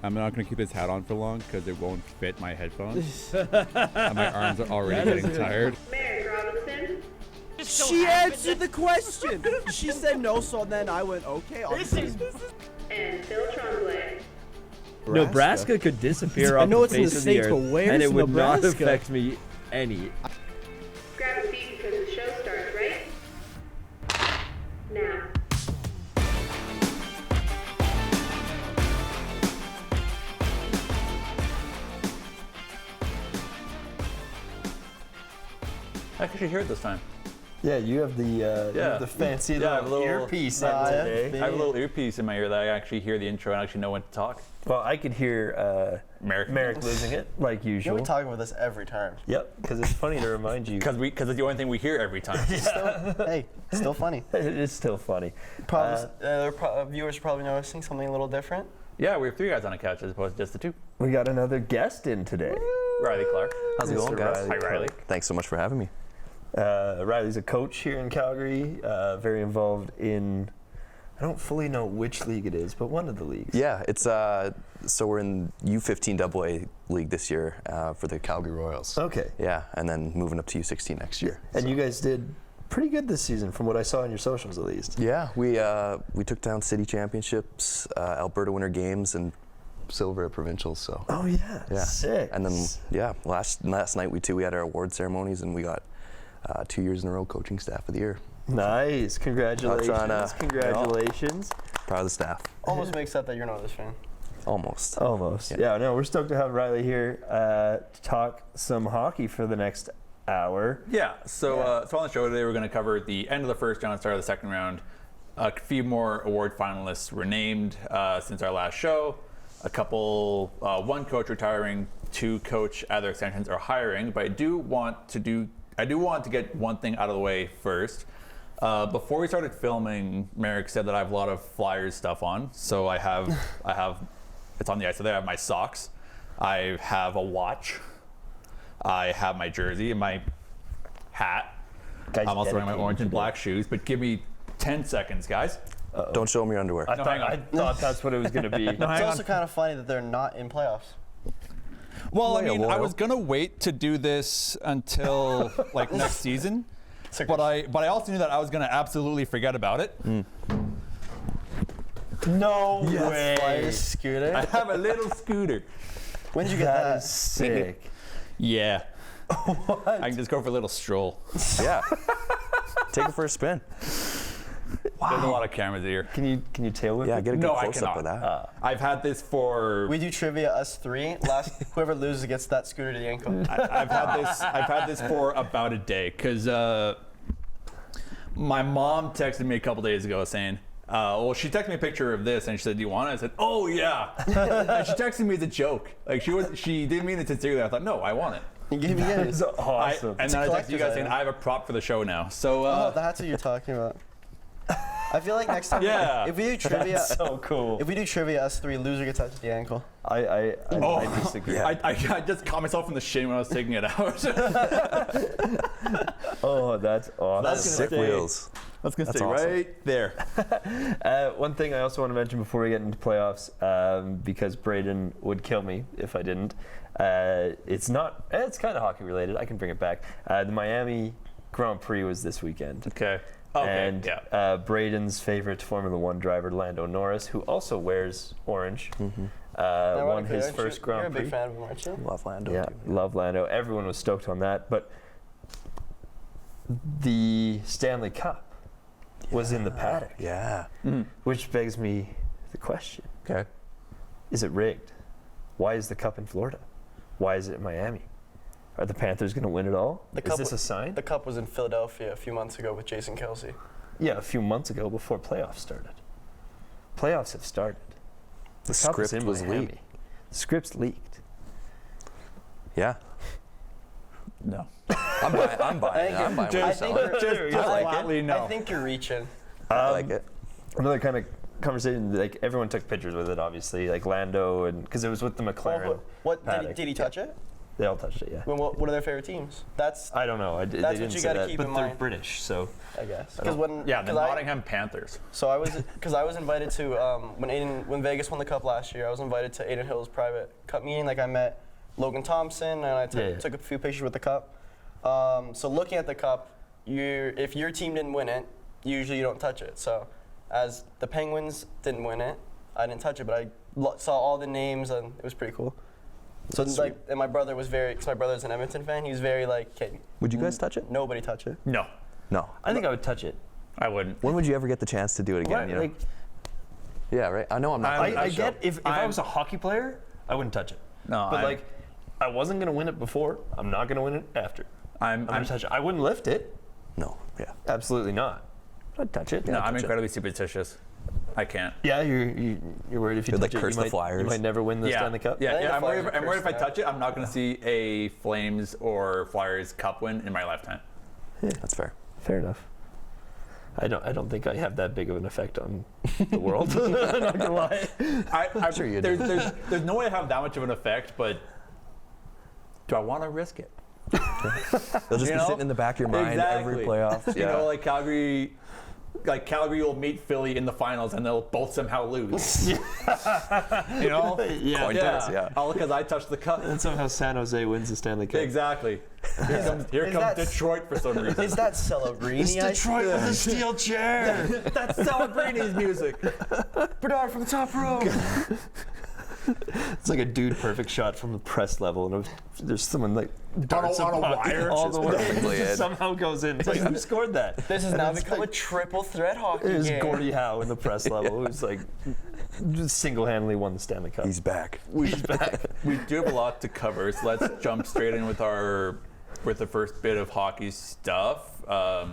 I'm not going to keep this hat on for long because it won't fit my headphones. And my arms are already getting tired. Mary Robinson. She answered the question. She said no, so then I went, okay. And Phil Tremblay. Nebraska could disappear I off know the it's in the face of the States, earth, but where's and it would not Nebraska? affect me any. Grab a seat because the show starts right now. I can actually hear it this time. Yeah, you have the fancy I have a little earpiece I on have today. a little earpiece in my ear that I actually hear the intro and actually know when to talk. Well, I could hear Merrick losing it, like usual. You're talking with us every time. Yep, because it's funny to remind you. Because it's the only thing we hear every time. Hey, still funny. It is still funny. Viewers are probably noticing something a little different. Yeah, we have 3 guys on a couch as opposed to just the 2. We got another guest in today. Riley Clark. How's it going, guys? Hi, Riley. Thanks so much for having me. Riley's a coach here in Calgary, very involved in, I don't fully know which league it is, but one of the leagues. Yeah, it's so we're in U15 AA league this year for the Calgary Royals. Okay. Yeah, and then moving up to U16 next year. And you guys did pretty good this season, from what I saw on your socials at least. Yeah, we took down city championships, Alberta Winter Games, and silver at provincials. So. Oh yeah. Sick. And then last night we had our award ceremonies, and we got 2 years in a row coaching staff of the year. Nice. Congratulations. Congratulations. Proud of the staff. Almost makes up that you're not this fan. Almost. Yeah, no, we're stoked to have Riley here to talk some hockey for the next hour. Yeah, so on the show today we're going to cover the end of the first round, start of the second round. A few more award finalists were named since our last show. A couple, one coach retiring, 2 coach either extensions or hiring. But I do want to get one thing out of the way first. Before we started filming, Merrick said that I have a lot of Flyers stuff on. So I have it's on the ice. So there I have my socks. I have a watch. I have my jersey and my hat. I'm also wearing my orange and black shoes. But give me 10 seconds, guys. Don't show them your underwear. I thought that's what it was going to be. It's also kind of funny that they're not in playoffs. Well, I mean, I was gonna wait to do this until like next season, but I also knew that I was gonna absolutely forget about it. No way. Flyers scooter. I have a little scooter. When did you get That that? is sick. Yeah. I can just go for a little stroll. Yeah. Take it for a spin. There's a lot of cameras here. Can you tail whip Yeah, it? get a good No, I close up cannot. of that. I've had this for. We do trivia, us 3. Whoever loses gets that scooter to the ankle. I've had this for about a day because my mom texted me a couple days ago saying, she texted me a picture of this and she said, "Do you want it?" I said, "Oh yeah." And she texted me as a joke. Like she didn't mean it sincerely. I thought, "No, I want it." You gave me That it. is awesome. And then I texted you collector's guys saying, item. "I have a prop for the show now." So Oh, that's what you're talking about. I feel like next time, Yeah. if we do trivia, That's so cool. if we do trivia, us 3, loser gets touched at the ankle. I disagree. I just caught myself in the shame when I was taking it out. Oh, that's awesome. That's Sick wheels. That's gonna That's stay awesome. right there. One thing I also want to mention before we get into playoffs, because Braden would kill me if I didn't. It's kind of hockey related. I can bring it back. The Miami Grand Prix was this weekend. Okay. And yeah. Braden's favorite Formula One driver, Lando Norris, who also wears orange, won Ironically, his aren't you- first Grand You're a Prix. big fan of him, aren't you? Love Lando. Yeah, love Lando. Everyone was stoked on that. But the Stanley Cup was in the paddock, Yeah. which begs me the question. Okay. Is it rigged? Why is the Cup in Florida? Why is it in Miami? Are the Panthers going to win it all? Is this a sign? The Cup was in Philadelphia a few months ago with Jason Kelsey. Yeah, a few months ago before playoffs started. Playoffs have started. The Cup is script in was Miami. leaked. The script's leaked. Yeah. No. I'm buying it. I'm buying what you're I selling. think you're, Just flatly no. I think you're reaching. I like it. Another kind of conversation, like everyone took pictures with it, obviously, like Lando, and because it was with the McLaren. What paddock. did he touch it? They all touched it, yeah. Well, what are their favorite teams? That's I don't know. They That's what didn't you say gotta that, keep but in they're mind. British, so I guess. I don't- Because Yeah, the Nottingham Panthers. So I was invited to when Vegas won the cup last year. I was invited to Aiden Hill's private cup meeting. Like I met Logan Thompson and I took a few pictures with the cup. So looking at the cup, if your team didn't win it, usually you don't touch it. So as the Penguins didn't win it, I didn't touch it, but I saw all the names and it was pretty cool. So like, and my brother was because my brother's an Edmonton fan. He was very like, okay, Would you guys touch it? nobody touch it. No, No. I think I would touch it. I wouldn't. When would you ever get the chance to do it again? Right, you know? like, Yeah, right. I know I'm not. I get if I was a hockey player, I wouldn't touch it. No, But like, I wasn't gonna win it before. I'm not gonna win it after. I'm gonna touch it. I wouldn't lift it. No. Yeah. Absolutely not. I'd touch it. no, Yeah, I'm touch it. incredibly superstitious. I can't. Yeah, you're worried if you You'd, like, touch it, curse you the might, Flyers. You might never win the Stanley Cup. Yeah, I think yeah. the I'm Flyers worried if I are touch it, I'm not going to see a Flames or Flyers Cup win in my lifetime. That's fair. Fair enough. I don't think I have that big of an effect on the world. I'm not gonna lie. I'm sure you do. there's no way I have that much of an effect, but do I want to risk it? They'll just You be know? sitting in the back of your mind every Exactly. playoff. You know, like Calgary will meet Philly in the finals and they'll both somehow lose. You know? Yeah. Coin toss, yeah. All because I touched the cup. And somehow San Jose wins the Stanley Cup. Exactly. Here comes that- Detroit for some reason. Is that Celebrini? with a steel chair. That's Celebrini's music. Bernard from the top row. It's like a dude perfect shot from the press level, and there's someone like darts on a puck wire. all the way, perfectly in. somehow goes in. It's like, who scored that? This has now become a triple threat hockey It was game. Gordie Howe in the press level, who's like just single-handedly won the Stanley Cup. He's back. We do have a lot to cover, so let's jump straight in with the first bit of hockey stuff.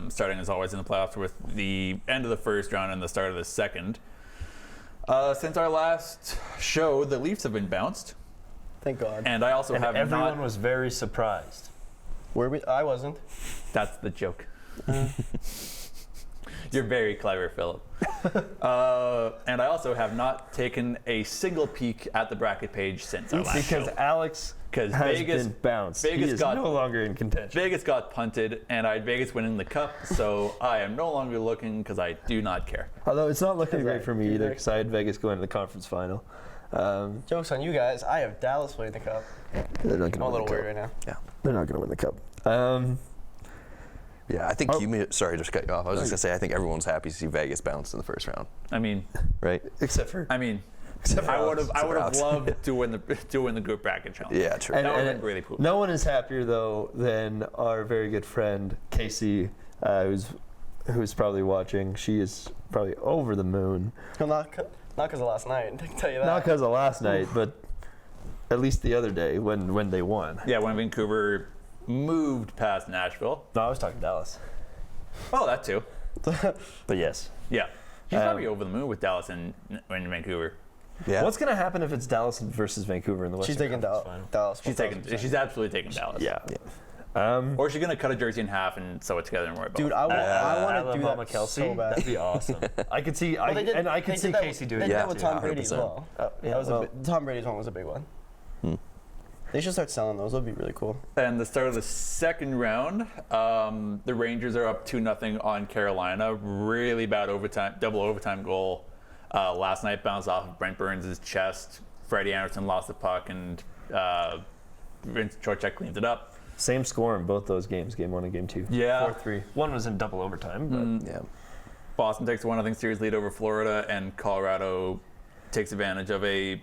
Starting as always in the playoffs with the end of the first round and the start of the second. Since our last show, the Leafs have been bounced, Thank God. and I also and have everyone not. was very surprised. I wasn't. That's the joke. You're very clever, Philip. And I also have not taken a single peek at the bracket page since our last Because show. Alex 'Cause has Vegas- been bounced. Vegas he is got- no longer in contention. Vegas got punted, and I had Vegas winning the cup, so I am no longer looking because I do not care. Although it's not looking great Right. for me either, because I had Vegas going to the conference final. Joke's on you guys. I have Dallas winning the cup. They're not I'm a going little to win worried the right cup. now. They're not going to win the cup. Yeah, I think sorry, just cut you off. I was just gonna say I think everyone's happy to see Vegas bounce in the first round, I mean, right? Except for I would have Alex. loved to win the group bracket challenge. Yeah, true. That would have been really cool. No one is happier though than our very good friend Casey, who's probably watching. She is probably over the moon. Well, not because of last night. I can tell you that. Not because of last night, but at least the other day when they won. Yeah, when Vancouver moved past Nashville. No, I was talking Dallas. Oh, that too. But yes. Yeah, she's probably over the moon with Dallas and Vancouver. Yeah. What's going to happen if it's Dallas versus Vancouver in the Western She's taking Conference final? Dallas. She's absolutely taking Dallas. Yeah. Or she's gonna cut a jersey in half and sew it together and worry about Dude, it. I want to do Alabama that Kelsey, so bad. that'd be awesome. I could see, Well, they did- I could they see did that Casey with- doing They did that. that with Tom Brady as 100%. well. Yeah, That was well- Tom Brady's one was a big one. They should start selling those. That'd be really cool. And the start of the second round, the Rangers are up 2-0 on Carolina. Really bad double overtime goal. Last night bounced off of Brent Burns' chest. Freddie Anderson lost the puck, and Vince Trocheck cleaned it up. Same score in both those games, game 1 and game 2. Yeah. 4-3. One was in double overtime, but Yeah. Boston takes a 1-0 series lead over Florida, and Colorado takes advantage of a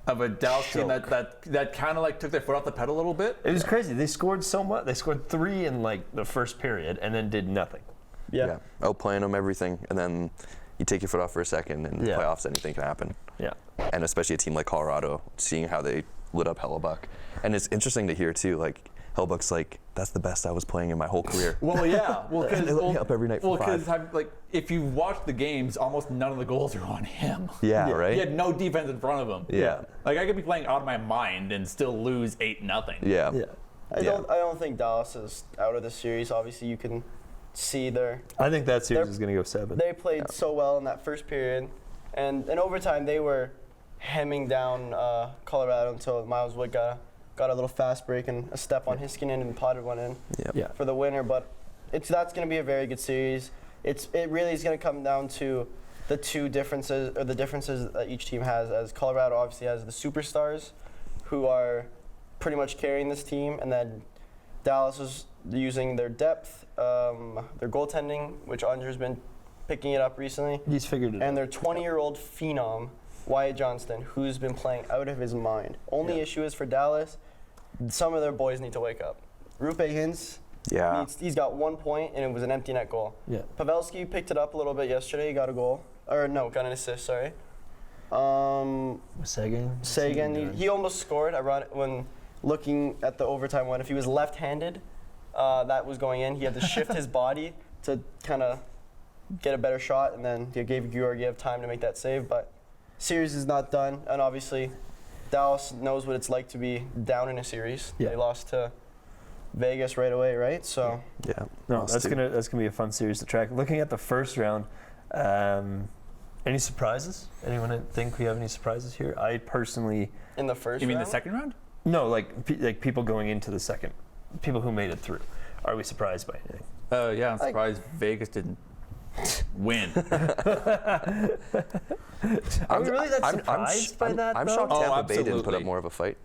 Dallas team that kind of like took their foot off the pedal a little bit. it was crazy. They scored so much. They scored 3 in like the first period and then did nothing. Yeah. Outplaying them, everything, and then you take your foot off for a second, and Yeah. playoffs, anything can happen. Yeah. And especially a team like Colorado, seeing how they lit up Hellebuck. And it's interesting to hear too, like Hellebuck's like, that's the best I was playing in my whole career. Well, yeah. Well, They let me up every night for because five. like if you watch the games, almost none of the goals are on him. Yeah, right? He had no defense in front of him. Yeah. Like I could be playing out of my mind and still lose 8-0. Yeah. Yeah. I don't think Dallas is out of the series. Obviously, you can see I think that series They're- is going to go 7. they played so well in that first period, and in overtime they were hemming down Colorado until Miles Wood got got a little fast break and a step on his skin and potted one in Yeah. for the winner. But that's going to be a very good series. It really is going to come down to the differences that each team has. As Colorado obviously has the superstars, who are pretty much carrying this team, and then Dallas is using their depth, their goaltending, which Andre's been picking it up recently, He's figured it out. and their 20-year-old phenom, Wyatt Johnston, who's been playing out of his mind. Only issue is for Dallas, some of their boys need to wake up. Rupe Hintz, he's got 1 point, and it was an empty net goal. Yeah. Pavelski picked it up a little bit yesterday, got a goal. Or no, got an assist, sorry. Sagan, he almost scored. When looking at the overtime one, if he was left-handed, that was going in. He had to shift his body to kind of get a better shot, and then he gave Georgiev time to make that save. But series is not done, and obviously Dallas knows what it's like to be down in a series. Yeah. They lost to Vegas right away, right? So No, that's gonna be a fun series to track. Looking at the first round, any surprises? Anyone think we have any surprises here? I personally. in the first You mean round? the second round? No, like people going into the second, people who made it through. Are we surprised by anything? Yeah, I'm surprised Vegas didn't win. Are we really that surprised by that? I'm though? shocked Oh, Tampa Bay didn't put up absolutely. more of a fight.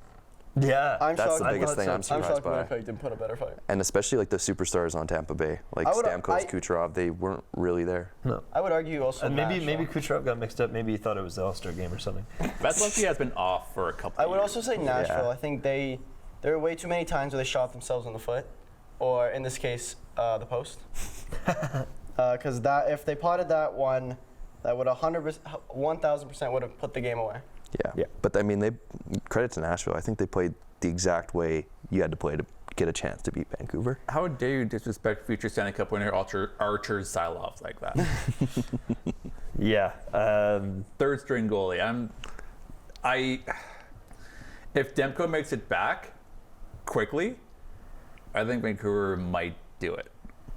Yeah, That's the shocked. biggest thing I'm I'm surprised shocked by. Winnipeg didn't put a better fight. And especially like the superstars on Tampa Bay, like I would- Stamkos, Kucherov, they weren't really there. No. I would argue also And maybe Nashville. Kucherov got mixed up. Maybe he thought it was the All-Star game or something. Vasilevsky has been off for a couple I of would years. also say Nashville. I think there were way too many times where they shot themselves in the foot, or in this case, the post. Because if they potted that one, that would 1,000% would have put the game away. Yeah. But I mean, credit to Nashville. I think they played the exact way you had to play to get a chance to beat Vancouver. How dare you disrespect future Stanley Cup winner Archer Silovs like that? Yeah. Third string goalie. If Demko makes it back quickly, I think Vancouver might do it.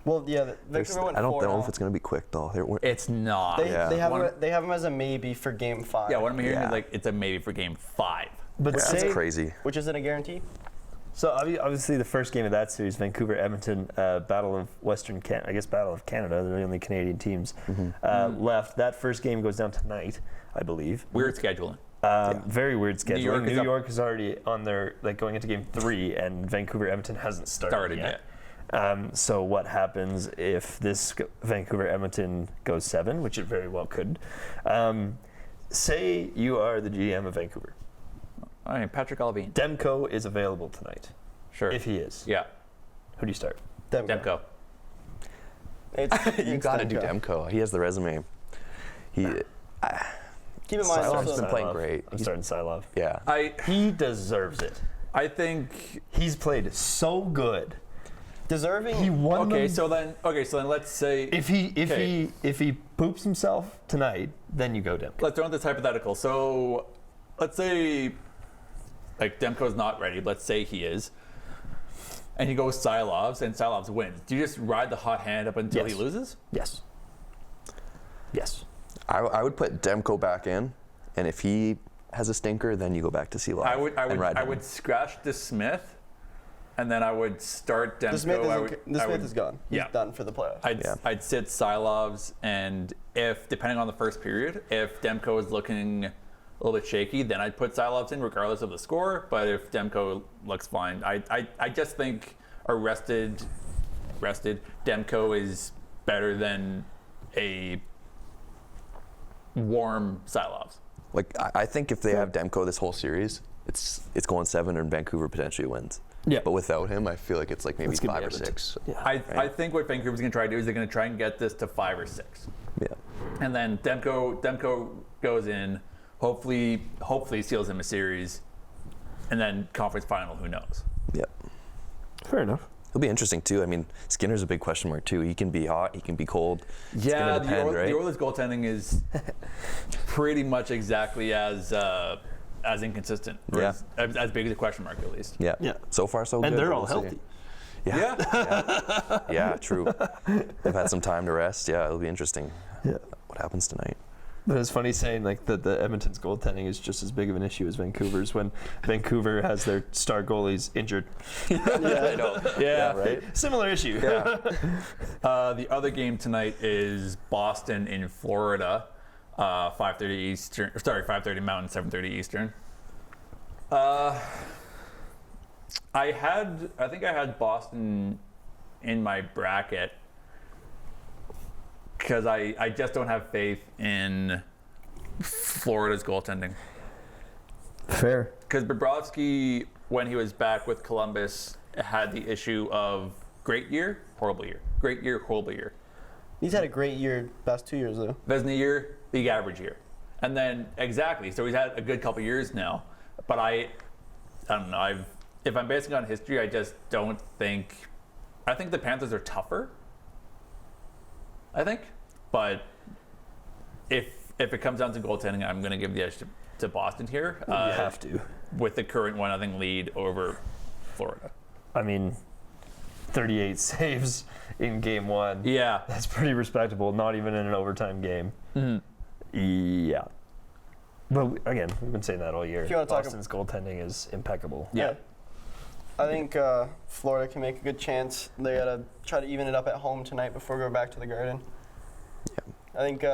Well, yeah, Vancouver went I don't 4-0. know if it's going to be quick though. It's not. They have One- him as a maybe for Game 5. Yeah, what I'm hearing Yeah. is like it's a maybe for Game 5. But That's say, crazy. which isn't a guarantee. So obviously the first game of that series, Vancouver, Edmonton, Battle of Battle of Canada. They're the only Canadian teams left. That first game goes down tonight, I believe. Weird scheduling. Very weird scheduling. New York York, is is already on their going into game 3, and Vancouver, Edmonton hasn't started yet. So what happens if this Vancouver, Edmonton goes 7, which it very well could? Say you are the GM of Vancouver. All right, Patrick Allvin. Demko is available tonight. Sure. If he is, Yeah, who do you start? Demko. You got to do Demko. He has the resume. Keep in mind, Silov's also, been playing great. I'm starting Silov. Yeah. He deserves it. I think. He's played so good. deserving. He won Okay, them. so then let's say If he poops himself tonight, then you go Demko. let's run this hypothetical. So let's say like Demko's not ready. Let's say he is. And he goes Silovs, and Silovs wins. Do you just ride the hot hand up until he Yes. loses? Yes. Yes. I would put Demko back in, and if he has a stinker, then you go back to Silov. I would scratch the Smith, and then I would start Demko. The Smith is gone. He's yeah. done for the playoffs. I'd sit Silovs, and if depending on the first period, if Demko is looking a little bit shaky, then I'd put Silovs in regardless of the score. But if Demko looks fine, I just think a rested Demko is better than a warm Silovs. Like I think if they have Demko this whole series, it's going 7 and Vancouver potentially wins. Yeah. But without him, I feel like it's like maybe It's gonna 5 be or Edmonton. 6. Yeah. I think what Vancouver's going to try to do is they're going to try and get this to 5 or 6. Yeah. And then Demko goes in, hopefully seals him a series, and then conference final, who knows? Yep. Fair enough. It'll be interesting too. I mean, Skinner's a big question mark too. He can be hot, he can be cold. It's Yeah, gonna depend, right? the Oilers goaltending is pretty much exactly as inconsistent, or Yeah. as big as a question mark at least. Yeah. Yeah. So far, so good. And they're but all we'll see. healthy. Yeah. Yeah, true. They've had some time to rest. Yeah, it'll be interesting. Yeah. What happens tonight? But it's funny saying like that the Edmonton's goaltending is just as big of an issue as Vancouver's when Vancouver has their star goalies injured. I know. Yeah. Right? Similar issue. Yeah. The other game tonight is Boston in Florida, 5:30 Eastern. Sorry, 5:30 Mountain, 7:30 Eastern. I think I had Boston in my bracket because I just don't have faith in Florida's goaltending. Fair. Because Bobrovsky, when he was back with Columbus, had the issue of great year, horrible year. Great year, horrible year. He's had a great year past 2 years though. Vezina year, league average year. And then, exactly, so he's had a good couple years now. But I don't know, if I'm basing it on history, I just don't think, I think the Panthers are tougher. I think. But if it comes down to goaltending, I'm going to give the edge to Boston here. You have to. With the current 1-0 lead over Florida. I mean, 38 saves in game one. Yeah. That's pretty respectable, not even in an overtime game. Mm-hmm. Yeah. But again, we've been saying that all year. If you wanna talk Boston's goaltending is impeccable. Yeah. I think Florida can make a good chance. They gotta try to even it up at home tonight before going back to the Garden. Yeah. I think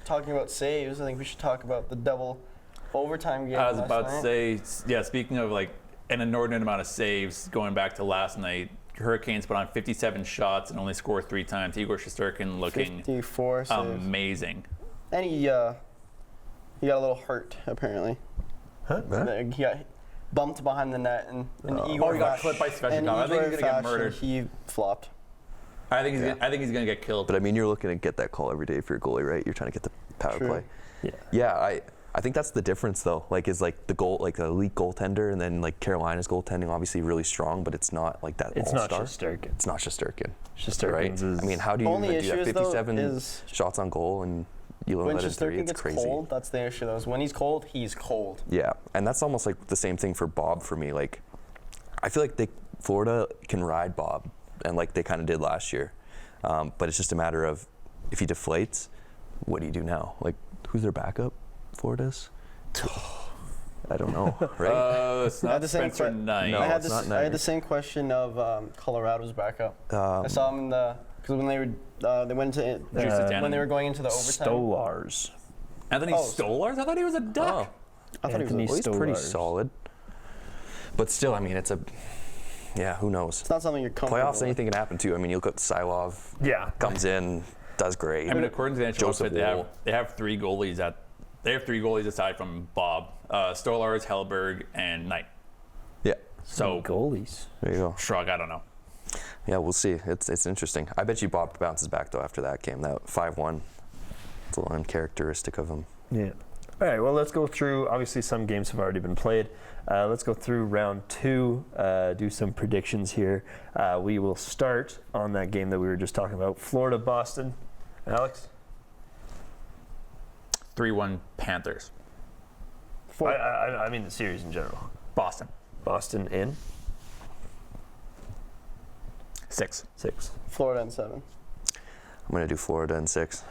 talking about saves, I think we should talk about the double overtime game. I was last about night. to say, yeah, speaking of like an inordinate amount of saves, going back to last night, Hurricanes put on 57 shots and only scored 3 times. Igor Shesterkin looking 54 saves. amazing. And he got a little hurt apparently. Huh? He got bumped behind the net and Igor he got clipped by Svechnikov. I think he's gonna get murdered. He flopped. I think he's gonna get killed. But I mean, you're looking to get that call every day for your goalie, right? You're trying to get the power True. play. Yeah. Yeah, I think that's the difference though. Like, is like the goal, like the elite goaltender, and then like Carolina's goaltending, obviously really strong, but it's not like that. It's not all-star. Shesterkin. It's not Shesterkin. Shesterkin's Right? is. I mean, how do you Only even do that? issue is, though, 57 is shots on goal and you When let in 3. Shesterkin It's gets crazy. cold, that's the issue though. Is when he's cold. Yeah, and that's almost like the same thing for Bob for me. Like, I feel like Florida can ride Bob, and like they kind of did last year. But it's just a matter of if he deflates, what do you do now? Like, who's their backup? Florida's? I don't know, right? It's I had not the same Spencer que- Knight. No, I had it's not I had the Knight. same question of Colorado's backup. I saw him in because when they went to when they were going into the overtime. Stolars. Anthony Stolars? I thought he was a Duck. I thought he was. Anthony Well, he's pretty Stolars. solid. But still, I mean, yeah, who knows? It's not something you're comfortable Playoffs, with. anything can happen too. I mean, you look at Sylov, Yeah. comes in, does great. I mean, according to the NHL Joseph website, Wool. they have 3 goalies they have 3 goalies aside from Bob, Stolars, Hellberg, and Knight. Yeah, So Goalies. there you go. shrug. I don't know. Yeah, we'll see. It's interesting. I bet you Bob bounces back though after that game. That 5-1. It's a little uncharacteristic of him. Yeah. All right, well, let's go through. Obviously, some games have already been played. Let's go through round 2, do some predictions here. We will start on that game that we were just talking about, Florida-Boston. Alex? 3-1 Panthers. I mean the series in general. Boston. Boston in 6. 6. Florida in 7. I'm going to do Florida in 6.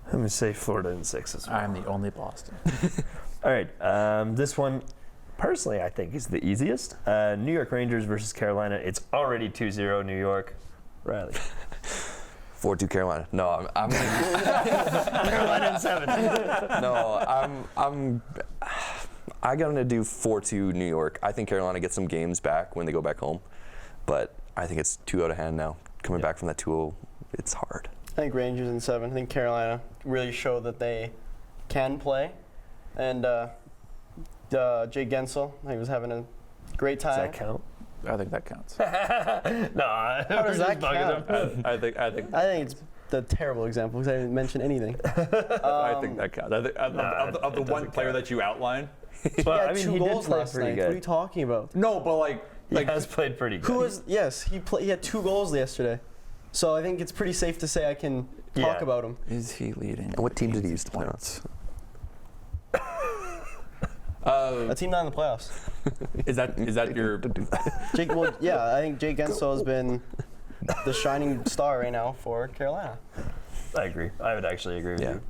I'm going to say Florida in 6 as well. I'm the only Boston. All right, this one, personally, I think is the easiest. New York Rangers versus Carolina. It's already 2-0 New York. Riley. 4-2 Carolina. No, I'm going to Carolina in 7. No, I'm going to do 4-2 New York. I think Carolina gets some games back when they go back home, but I think it's 2 out of hand now. Coming back from that 2-0, it's hard. I think Rangers in 7. I think Carolina really showed that they can play, and Jay Gensel, he was having a great Does time. that count? I think that counts. No. How does that count? I think I think it's the terrible example because I didn't mention anything. I think that counts. I think, of the one player that you outlined. He Well, had I mean, 2 he did goals play last pretty night. good. What are you talking about? No, but like He has played pretty good. Who was? Yes, he had 2 goals yesterday. So I think it's pretty safe to say I can talk Yeah. about him. is he leading? What team did he used to play on? A team not in the playoffs. Is that your? Jake, well, yeah, I think Jake Gensel has been the shining star right now for Carolina. I agree. I would actually agree with Yeah. you.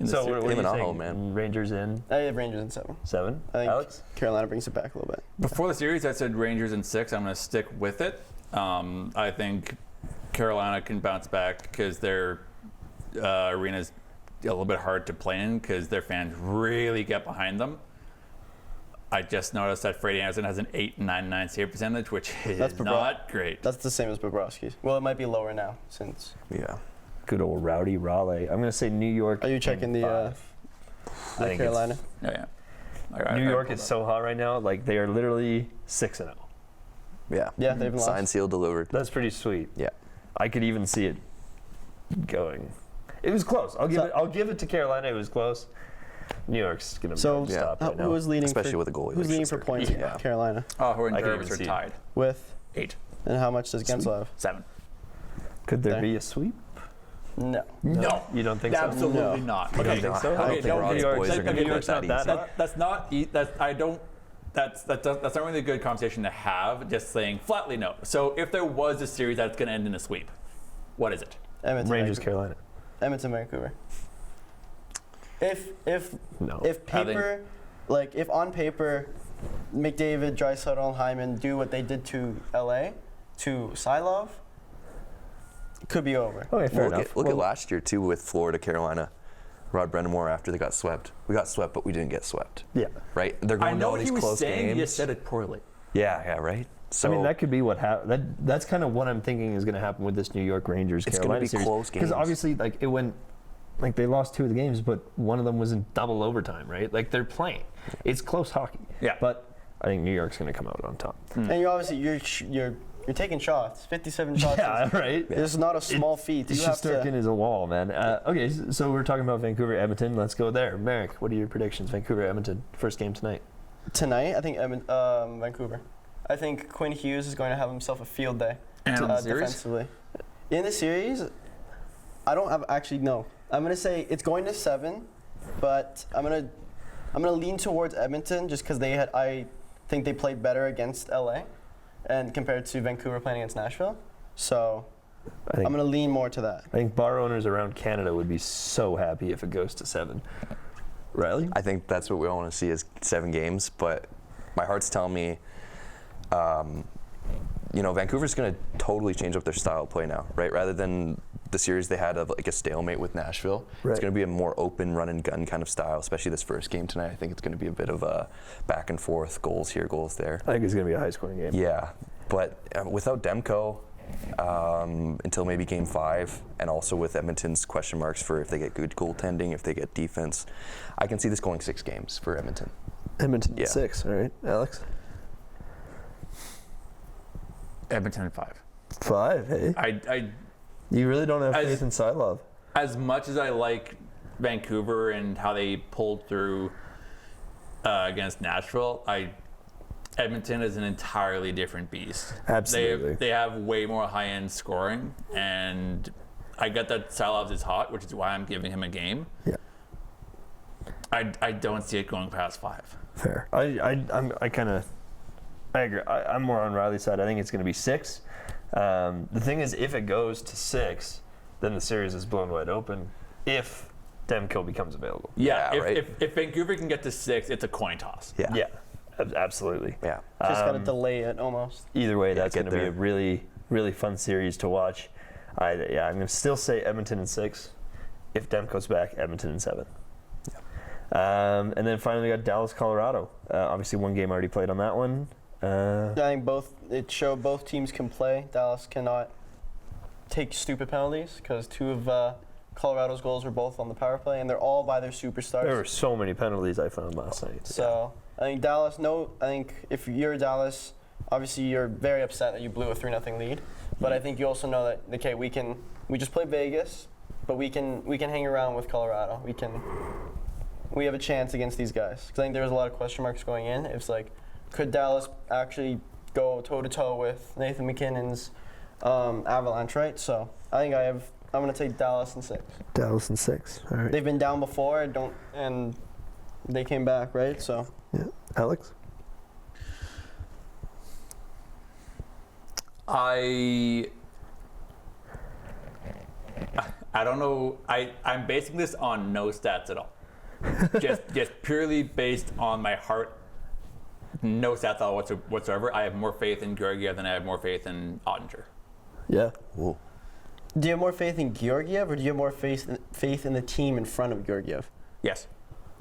in the So series. what are Even you at saying? home, man. Rangers in I have Rangers in 7. 7. I think Alex? Carolina brings it back a little bit. Before the series, I said Rangers in 6. I'm going to stick with it. I think Carolina can bounce back because their arena's a little bit hard to play in because their fans really get behind them. I just noticed that Freddie Anderson has an 8.99 save percentage, which is That's not great. That's the same as Bobrovsky's. Well, it might be lower now since. Yeah. Good old Rowdy Raleigh. I'm going to say New York. Are you checking in the 5. I think Carolina? Yeah. New York is so hot right now. Like, they are literally 6-0. Yeah. Yeah, they've lost. Signed, sealed, delivered. That's pretty sweet. Yeah. I could even see it going. It was close. I'll give it to Carolina. It was close. New York's going to So, stop right now. who was leading Especially for, with a goalie. Who's like leading for Schuster. points? Yeah. Carolina. Horn I can Jarvis even are see it. tied. With 8. and how much does Gensel have? 7. Could there There. be a sweep? No. No. You don't think so? Absolutely No. not. You don't think so? I don't Okay, think no, Rod's New York- boys are New going to quit York's that not easy. that hot. That's not. That's not really a good conversation to have. Just saying flatly no. So if there was a series that's going to end in a sweep, what is it? Edmonton, Rangers, Vancouver. Carolina. Edmonton, Vancouver. No. If paper, like if on paper, McDavid, Draisaitl, and Hyman do what they did to LA, to Sylov, could be over. Okay, fair Well, enough. look at last year, too, with Florida, Carolina. Rod Brennamore after they got swept. We got swept, but we didn't get swept. Yeah. Right? They're I going to know all what these he was close saying. games. He just said it poorly. Yeah, right? So I mean, that could be what that's kind of what I'm thinking is going to happen with this New York Rangers It's gonna Carolina be series. close Because games. obviously, like, it went, like, they lost 2 of the games, but one of them was in double overtime, right? Like, they're playing. It's close hockey. Yeah. But I think New York's going to come out on top. And you obviously you're taking shots, 57 shots. Yeah, right? This is not a small feat. You have Shesterkin to. is a wall, man. Okay, so we're talking about Vancouver, Edmonton. Let's go there. Merrick, what are your predictions? Vancouver, Edmonton, first game tonight. Tonight, I think Vancouver. I think Quinn Hughes is going to have himself a field day And on the series? defensively. In the series, I don't have actually no. I'm gonna say it's going to 7, but I'm gonna lean towards Edmonton just because I think they played better against LA, and compared to Vancouver playing against Nashville. So I think, I'm gonna lean more to that. I think bar owners around Canada would be so happy if it goes to 7. Riley? I think that's what we all want to see is 7 games, but my heart's telling me, Vancouver's going to totally change up their style of play now, right? Rather than the series they had of like a stalemate with Nashville, Right. it's going to be a more open run and gun kind of style, especially this first game tonight. I think it's going to be a bit of a back and forth, goals here, goals there. I think it's going to be a high-scoring game. Yeah, but without Demko until maybe Game 5, and also with Edmonton's question marks for if they get good goaltending, if they get defense, I can see this going 6 games for Edmonton. Edmonton Yeah. 6, all right. Alex? Edmonton 5. 5, hey? I You really don't have As- faith in Sylov? as much as I like Vancouver and how they pulled through against Nashville, Edmonton is an entirely different beast. Absolutely. They have way more high-end scoring, and I get that Silovs is hot, which is why I'm giving him a game. Yeah. I don't see it going past 5. Fair. I agree. I'm more on Riley's side. I think it's going to be 6. The thing is, if it goes to 6, then the series is blown wide open if Demko becomes available. Yeah, Yeah, right. if Vancouver can get to 6, it's a coin toss. Yeah. Yeah, absolutely. Yeah. Just gotta delay it almost. Either way, that's get going to be there. a really, really fun series to watch. I'm going to still say Edmonton in 6. If Demko's back, Edmonton in 7. And then finally we got Dallas, Colorado. Obviously, one game already played on that one. I think both teams can play. Dallas cannot take stupid penalties because 2 of Colorado's goals were both on the power play, and they're all by their superstars. There were so many penalties I found last night. So I think Dallas. I think if you're Dallas, obviously you're very upset that you blew a 3-0 lead. But I think you also know that we just played Vegas, but we can hang around with Colorado. We have a chance against these guys. Because I think there was a lot of question marks going in. It's like, could Dallas actually go toe-to-toe with Nathan McKinnon's Avalanche, right? So I think I'm going to take Dallas in 6. Dallas in 6. All right. They've been down before, and they came back, right? So Yeah. Alex? I don't know. I'm basing this on no stats at all. just purely based on my heart. No stats at all whatsoever. I have more faith in Georgiev than I have more faith in Ottinger. Yeah. Whoa. Do you have more faith in Georgiev, or do you have more faith in the team in front of Georgiev? Yes.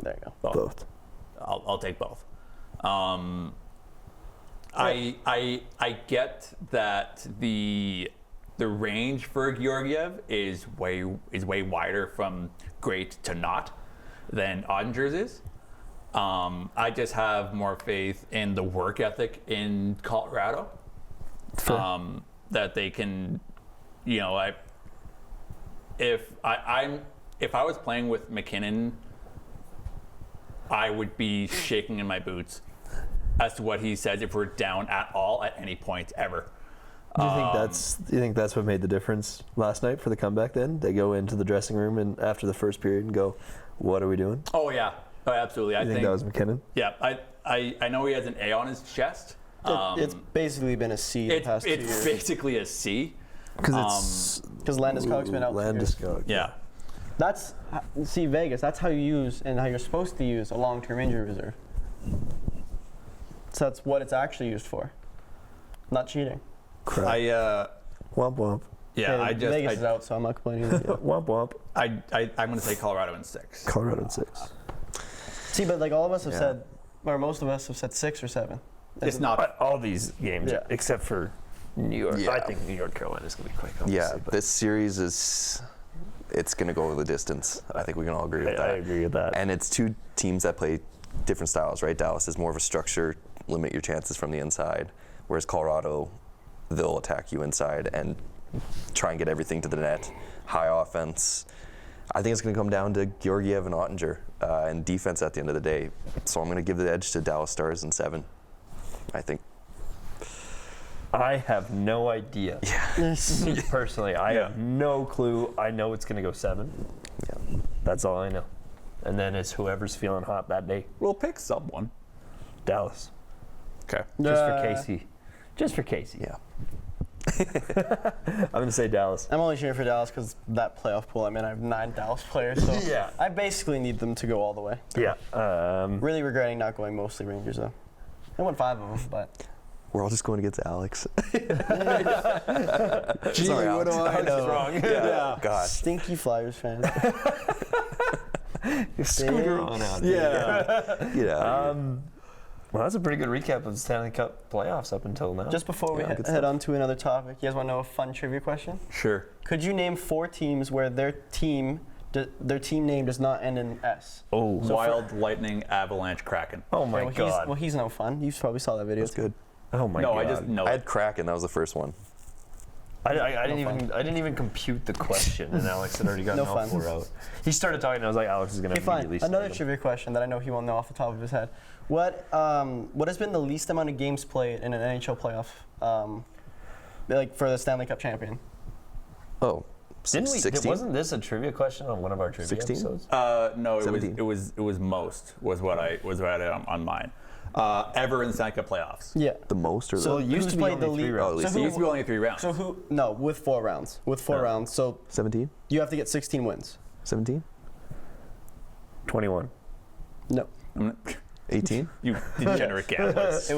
There you go. Both. I'll take both. I get that the range for Georgiev is way wider from great to not than Ottinger's is. I just have more faith in the work ethic in Colorado. That they can, if I was playing with McKinnon, I would be shaking in my boots as to what he says if we're down at all at any point ever. Do you think that's what made the difference last night for the comeback? Then they go into the dressing room and after the first period and go, "What are we doing?" Oh yeah, absolutely. I think that was McKinnon. Yeah, I know he has an A on his chest. It's basically been a C the past 2 years. It's basically a C. Because Landeskog's been out. Landeskog. Yeah. See, Vegas, that's how you use and how you're supposed to use a long-term injury reserve. So that's what it's actually used for. Not cheating. Crap. Womp womp. Yeah, Hey, Vegas is out, so I'm not complaining. Womp womp. I'm going to say Colorado in 6. Colorado in 6. See, but like all of us have said, or most of us have said 6 or 7. It's not. All these games, Yeah. except for New York. Yeah. I think New York, Carolina is going to be quick. Yeah, obviously, but this series it's going to go the distance. I think we can all agree with that. I agree with that. And it's two teams that play different styles, right? Dallas is more of a structure, limit your chances from the inside, whereas Colorado, they'll attack you inside and try and get everything to the net. High offense. I think it's going to come down to Georgiev and Ottinger and defense at the end of the day. So I'm going to give the edge to Dallas Stars in 7. I think. I have no idea. Yeah. Personally, I have no clue. I know it's going to go 7. Yeah. That's all I know. And then it's whoever's feeling hot that day. We'll pick someone. Dallas. Okay. Just for Casey. Just for Casey. Yeah. I'm going to say Dallas. I'm only cheering for Dallas because that playoff pool I'm in, I have 9 Dallas players, so Yeah. I basically need them to go all the way. Yeah. Really regretting not going mostly Rangers, though. I won 5 of them, but... We're all just going against Alex. Gee, Sorry, what do I know? Wrong. Yeah. Gosh. Stinky Flyers fan. Scooter on out. Yeah. Well, that's a pretty good recap of the Stanley Cup playoffs up until now. Just before we good head on to another topic, you guys want to know a fun trivia question? Sure. Could you name 4 teams where their team name does not end in S? Oh, Wild, Lightning, Avalanche, Kraken. oh my well, God. He's no fun. You probably saw that video. That's good. Oh my No, God. I just know. I had Kraken. That was the first one. I didn't even compute the question, and Alex had already gotten No all fun. 4 out. He started talking, and I was like, Alex is going to Okay, fine. immediately say Another them. trivia question that I know he won't know off the top of his head. What has been the least amount of games played in an NHL playoff, like for the Stanley Cup champion? Oh, Didn't we? 16? Wasn't this a trivia question on one of our trivia 16? episodes? No, 17. it was most was what I had on mine. Ever in the Stanley Cup playoffs. Yeah. The most or So the it used to be the only 3 lead. rounds. Oh, at So least It who, used to be only 3 rounds. so who? No, with 4 rounds. With 4 rounds. So 17? you have to get 16 wins. 17? 21. No. 18? You degenerate gamblers. It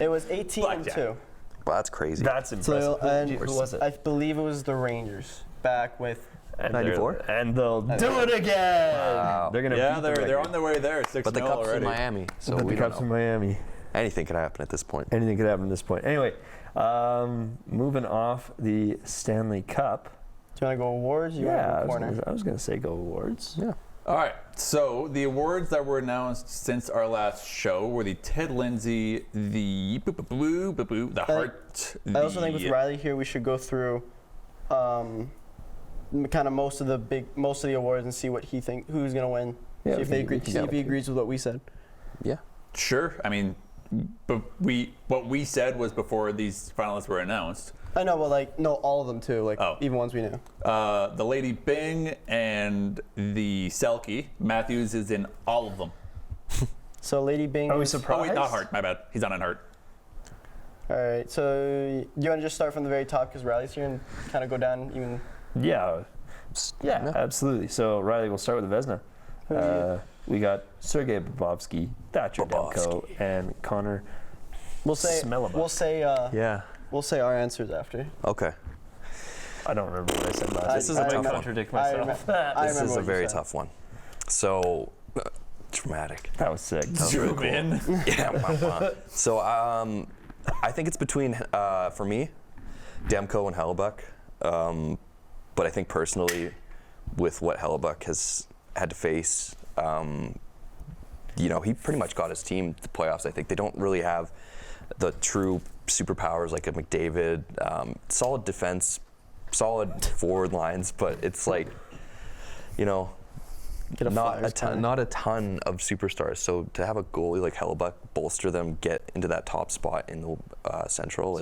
was 18 and Blackjack. 2. Well, that's crazy. That's impressive. So and Who was it? I believe it was the Rangers back with. And 94? And they'll do it again. Wow. They're gonna Yeah, beat the they're record. on their way there. 6-0 But the Cup's already. in Miami, so But we the don't Cup's know. in Miami. Anything could happen at this point. Anything could happen at this point. Anyway, moving off the Stanley Cup. Do you want to go awards? You Yeah, want to go corner? I was gonna say go awards. Yeah. All right. So the awards that were announced since our last show were the Ted Lindsay, the the Hart. I also think with Riley here, we should go through kind of most of the awards and see what he who's gonna win. Yeah, see if they we agree. can See go. if he agrees with what we said. Yeah. Sure. I mean, but what we said was before these finalists were announced. I know, but no, all of them too. Like even ones we knew. The Lady Bing and the Selkie. Matthews is in all of them. So Lady Bing. Are we is- surprised? Oh wait, not Hart. My bad. He's not in Hart. All right. So you want to just start from the very top because Riley's here and kind of go down even. Yeah. Yeah, absolutely. So Riley, we'll start with the Vezina. We got Sergei Bobrovsky, Thatcher Demko, and Connor. We'll say Yeah. we'll say our answers after. Okay. I don't remember what I said last. This is a tough one. Contradict I myself. This is what a you very said. tough one. So, dramatic. That was sick. Zoom in. Yeah. So, I think it's between, for me, Demko and Hellebuck. But I think personally, with what Hellebuck has had to face, he pretty much got his team to the playoffs. I think they don't really have the true superpowers like a McDavid. Solid defense, solid forward lines, but it's like, not a ton of superstars. So to have a goalie like Hellebuck bolster them, get into that top spot in the Central,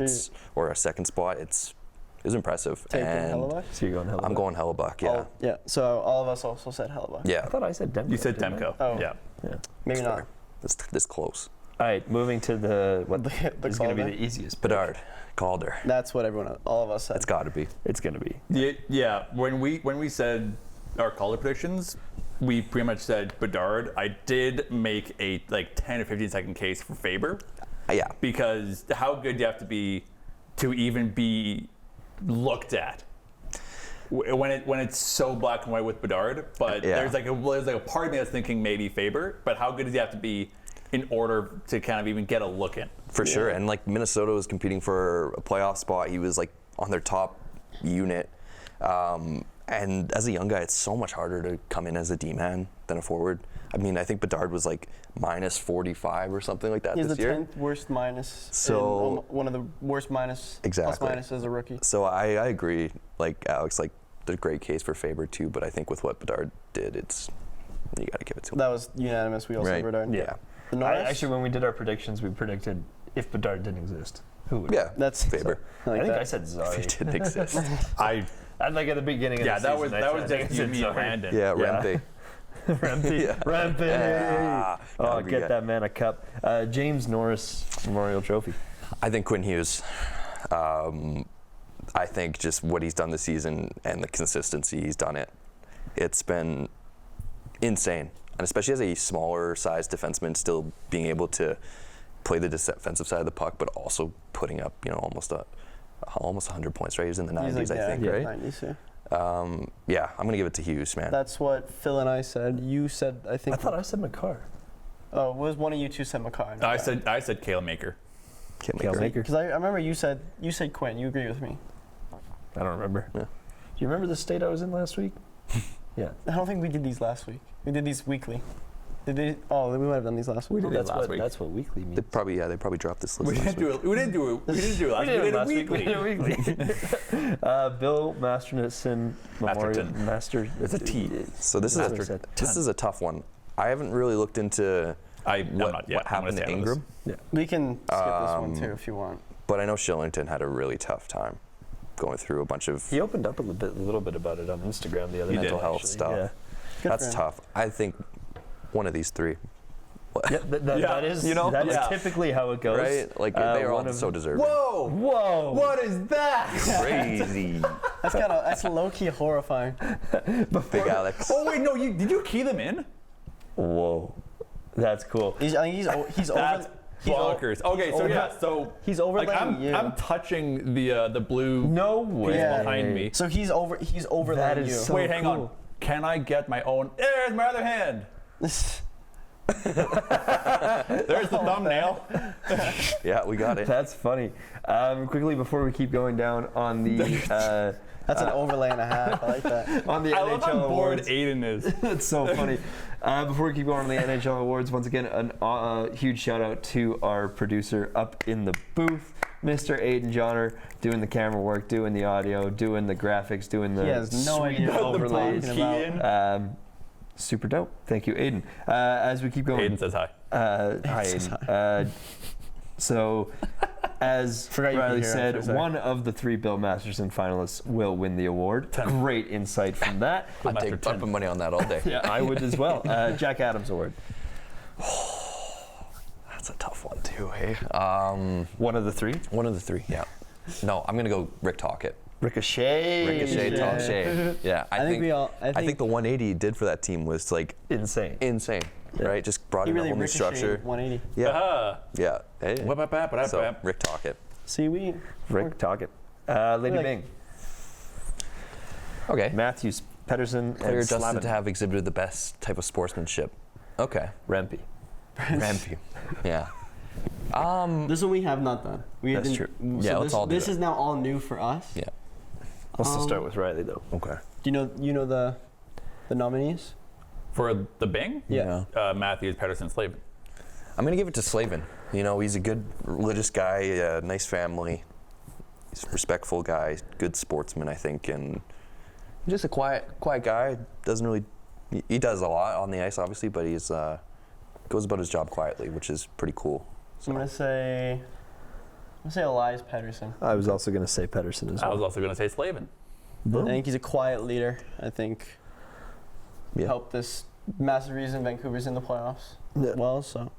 or a second spot, it's impressive. Taking And Hellebuck? So you're going Hellebuck? I'm going Hellebuck, yeah. Oh, yeah. So all of us also said Hellebuck. Yeah. I thought I said Demko. You said didn't I? Demko. Oh. Yeah. Maybe not. Fair. This close. All right, moving to the is going to be Calder? the easiest. pick. Bedard, Calder. That's what all of us said. It's got to be. It's going to be. Yeah. When we said our Calder predictions, we pretty much said Bedard. I did make a 10 or 15 second case for Faber. Yeah. Because how good do you have to be to even be looked at when it's so black and white with Bedard? But there's like a part of me that's thinking maybe Faber. But how good does he have to be in order to kind of even get a look in? For sure. And Minnesota was competing for a playoff spot. He was on their top unit. And as a young guy, it's so much harder to come in as a D-man than a forward. I mean, I think Bedard was minus 45 or something like that He's this the year. 10th worst minus. So one of the worst minus. Exactly. Plus minus as a rookie. So I agree. Alex, there's a great case for Faber too, but I think with what Bedard did, you got to give it to him. That was unanimous. We all said Bedard. Yeah. The Norris? Actually, when we did our predictions, we predicted if Bedard didn't exist, who would? Yeah. That's Faber. I like I think that. I said Zari. If he didn't exist. At the beginning of the that season. was just you, me, and Landon. Yeah, Rempe. Rempe. Rempe. Yeah. Oh, Hungry get guy. that man a cup. James Norris Memorial Trophy. I think Quinn Hughes. I think just what he's done this season and the consistency he's done it's been insane. And especially as a smaller sized defenseman, still being able to play the defensive side of the puck, but also putting up, almost 100 points, right? He was in the 90s, He's I think, right? 90s, yeah. Yeah, I'm going to give it to Hughes, man. That's what Phil and I said. You said, I think. I thought I said McCarr. Oh, was one of you two said McCarr? I said Kale Maker. Kale Maker. Because I remember you said Quinn. You agree with me? I don't remember. Yeah. Do you remember the state I was in last week? Yeah. I don't think we did these last week. We did these weekly. Did they? Oh, we might have done these last week. That's last what week. that's what weekly means. They probably dropped this list We last didn't week. do it. We didn't do it last week. We did it weekly. We did it weekly. Bill Masterson Memorial Masterton. Master. It's a T. So this is a tough one. I haven't really looked into what happened to Ingram, We can skip this one too if you want. but I know Shillington had a really tough time going through a bunch of He opened up a little bit about it on Instagram the other day. mental health actually. stuff. Yeah. Good That's for him. tough. I think one of these three, Yeah, that is, that's typically how it goes. right? They are all so deserving. Whoa! Whoa! What is that? Crazy. That's low key horrifying. Big Alex. Oh wait, no. Did you key them in? Whoa, that's cool. I think he's That's over. bonkers. Okay, so He's overlaying you. I'm touching the blue No way. Yeah. behind me. So he's overlaying That is you. so Wait, hang on. cool. Can I get my own? There's my other hand. There's the thumbnail. Yeah, we got it. That's funny. Quickly before we keep going down on the That's an overlay and a half. I like that. on the I NHL love how bored Awards. Aiden is. That's so funny. Before we keep going on the NHL Awards, once again, a huge shout out to our producer up in the booth, Mr. Aiden Johnner, doing the camera work, doing the audio, doing the graphics, doing the He has no sweet idea what overlays. we're talking about. Super dope. Thank you, Aiden. As we keep going. Aiden says hi. Hi, Aiden. So, as Forgot you could Riley hear said, after a sec. one of the 3 Bill Masterson finalists will win the award. Great insight from that. I'd put money on that all day. Yeah, I would as well. Jack Adams Award. That's a tough one too, hey? One of the 3? One of the 3, yeah. No, I'm gonna go Rick Tocchet. Ricochet. Ricochet, Tocchet. Yeah, I think the 180 he did for that team was like Insane. right? Just brought in a whole new structure. 180. Yeah, yeah. Hey. Wap-wap-wap-wap-wap. So Rick Tocchet. See, Rick Tocchet. Lady like- Bing. Okay. Matthews, Pedersen, Player and adjusted Slavin. to have exhibited the best type of sportsmanship. Okay. Rempy. Rampy. Yeah. This one we have not done. That's true. Yeah, let's all do This it. is now all new for us. Yeah. Let's still start with Riley though. Okay. Do you know the nominees? For the Bing? Yeah. Matthews, Pedersen, Slavin. I'm gonna give it to Slavin. You know, he's a good religious guy, nice family. He's a respectful guy, good sportsman, I think, and just a quiet guy. Doesn't really, he does a lot on the ice, obviously, but he's goes about his job quietly, which is pretty cool. So I'm gonna say Elias Pettersson. I was also going to say Pedersen as I well. was also going to say Slavin. I think he's a quiet leader. I think Yeah. helped this massive reason Vancouver's in the playoffs. Yeah. Well, so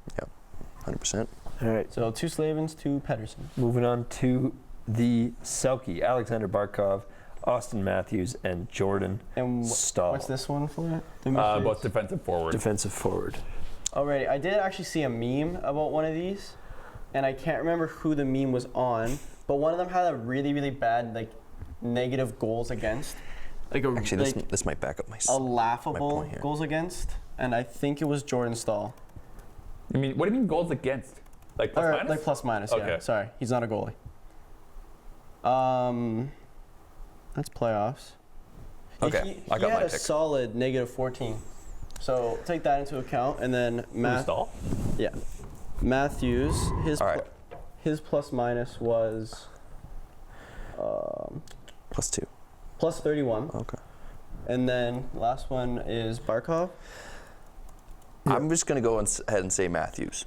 100%. All right. so 2 Slavins, 2 Pettersson. Moving on to the Selkie. Alexander Barkov, Austin Matthews, and Jordan And Stahl. what's this one for? The Both defensive forward. Defensive forward. Alrighty, I did actually see a meme about one of these, and I can't remember who the meme was on, but one of them had a really, really bad like negative goals against, like a Actually, like this might back up my. a laughable point here. goals against, and I think it was Jordan Stahl. What do you mean goals against? Like plus Or, minus? like plus minus. Yeah, Okay. sorry, he's not a goalie. That's playoffs. Okay, I got he my had a pick. solid negative 14. So take that into account, and then Stahl? Yeah, Matthews. His All right. his plus minus was +2. plus 31, Okay. and then last one is Barkov. I'm just gonna go ahead and say Matthews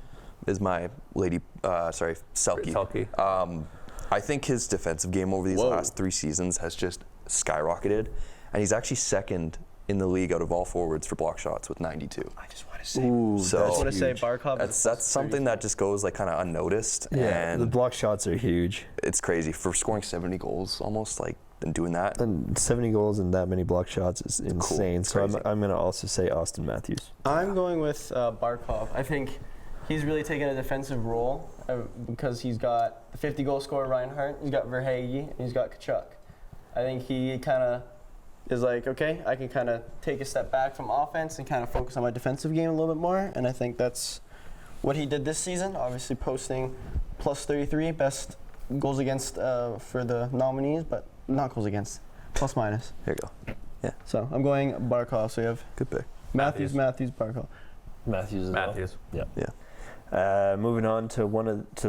is my Selkie. Selkie. I think his defensive game over these last 3 seasons has just skyrocketed, and he's actually second in the league out of all forwards for block shots with 92. I just want to say. So I want to say Barkov. that's something that just goes like kind of unnoticed, Yeah, the and block shots are huge. it's crazy for scoring 70 goals almost like and doing that. And 70 goals and that many block shots is insane. It's So crazy. I'm going to also say Austin Matthews. I'm going with Barkov. I think he's really taken a defensive role because he's got the 50 goal scorer Reinhardt, he's got Verhaeghe, and he's got Kachuk. I think he kind of is like, okay, I can kind of take a step back from offense and kind of focus on my defensive game a little bit more. And I think that's what he did this season. Obviously, posting plus 33, best goals against for the nominees, but not goals against, plus minus. Here you go. So I'm going Barkov. So you have Good pick. Matthews, Barkov. Matthews as well. Matthews. Yeah. Moving on to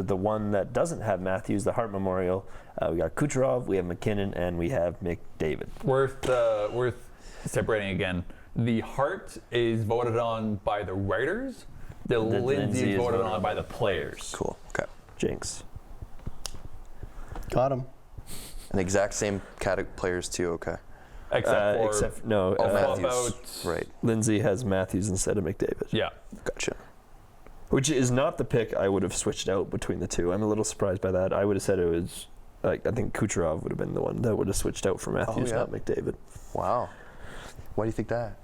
the one that doesn't have Matthews, the Hart Memorial. We got Kucherov, we have McKinnon, and we have McDavid. Worth separating again. The Hart is voted on by the writers. The Lindsay Lindsay is is voted voted on by the players. Cool. Okay. Jinx. Got him. And exact same players too. Okay. Except for Matthews. Right. Lindsay has Matthews instead of McDavid. Yeah. Gotcha. Which is not the pick I would have switched out between the two. I'm a little surprised by that. I would have said it was, I think Kucherov would have been the one that would have switched out for Matthews, yeah. not McDavid. Wow. Why do you think that?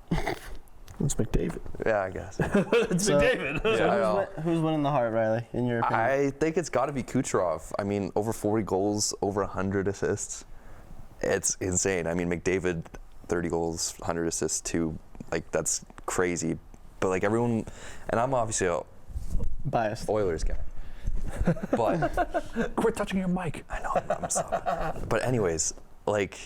It's McDavid. Yeah, I guess. It's So- McDavid. Yeah, I know. Who's winning the Hart, Riley, in your opinion? I think it's got to be Kucherov. I mean, over 40 goals, over 100 assists. It's insane. I mean, McDavid, 30 goals, 100 assists too. Like, that's crazy. But, like, everyone, and I'm obviously a Biased. Oilers guy. But Quit touching your mic. I know, I'm sorry. But anyways, like,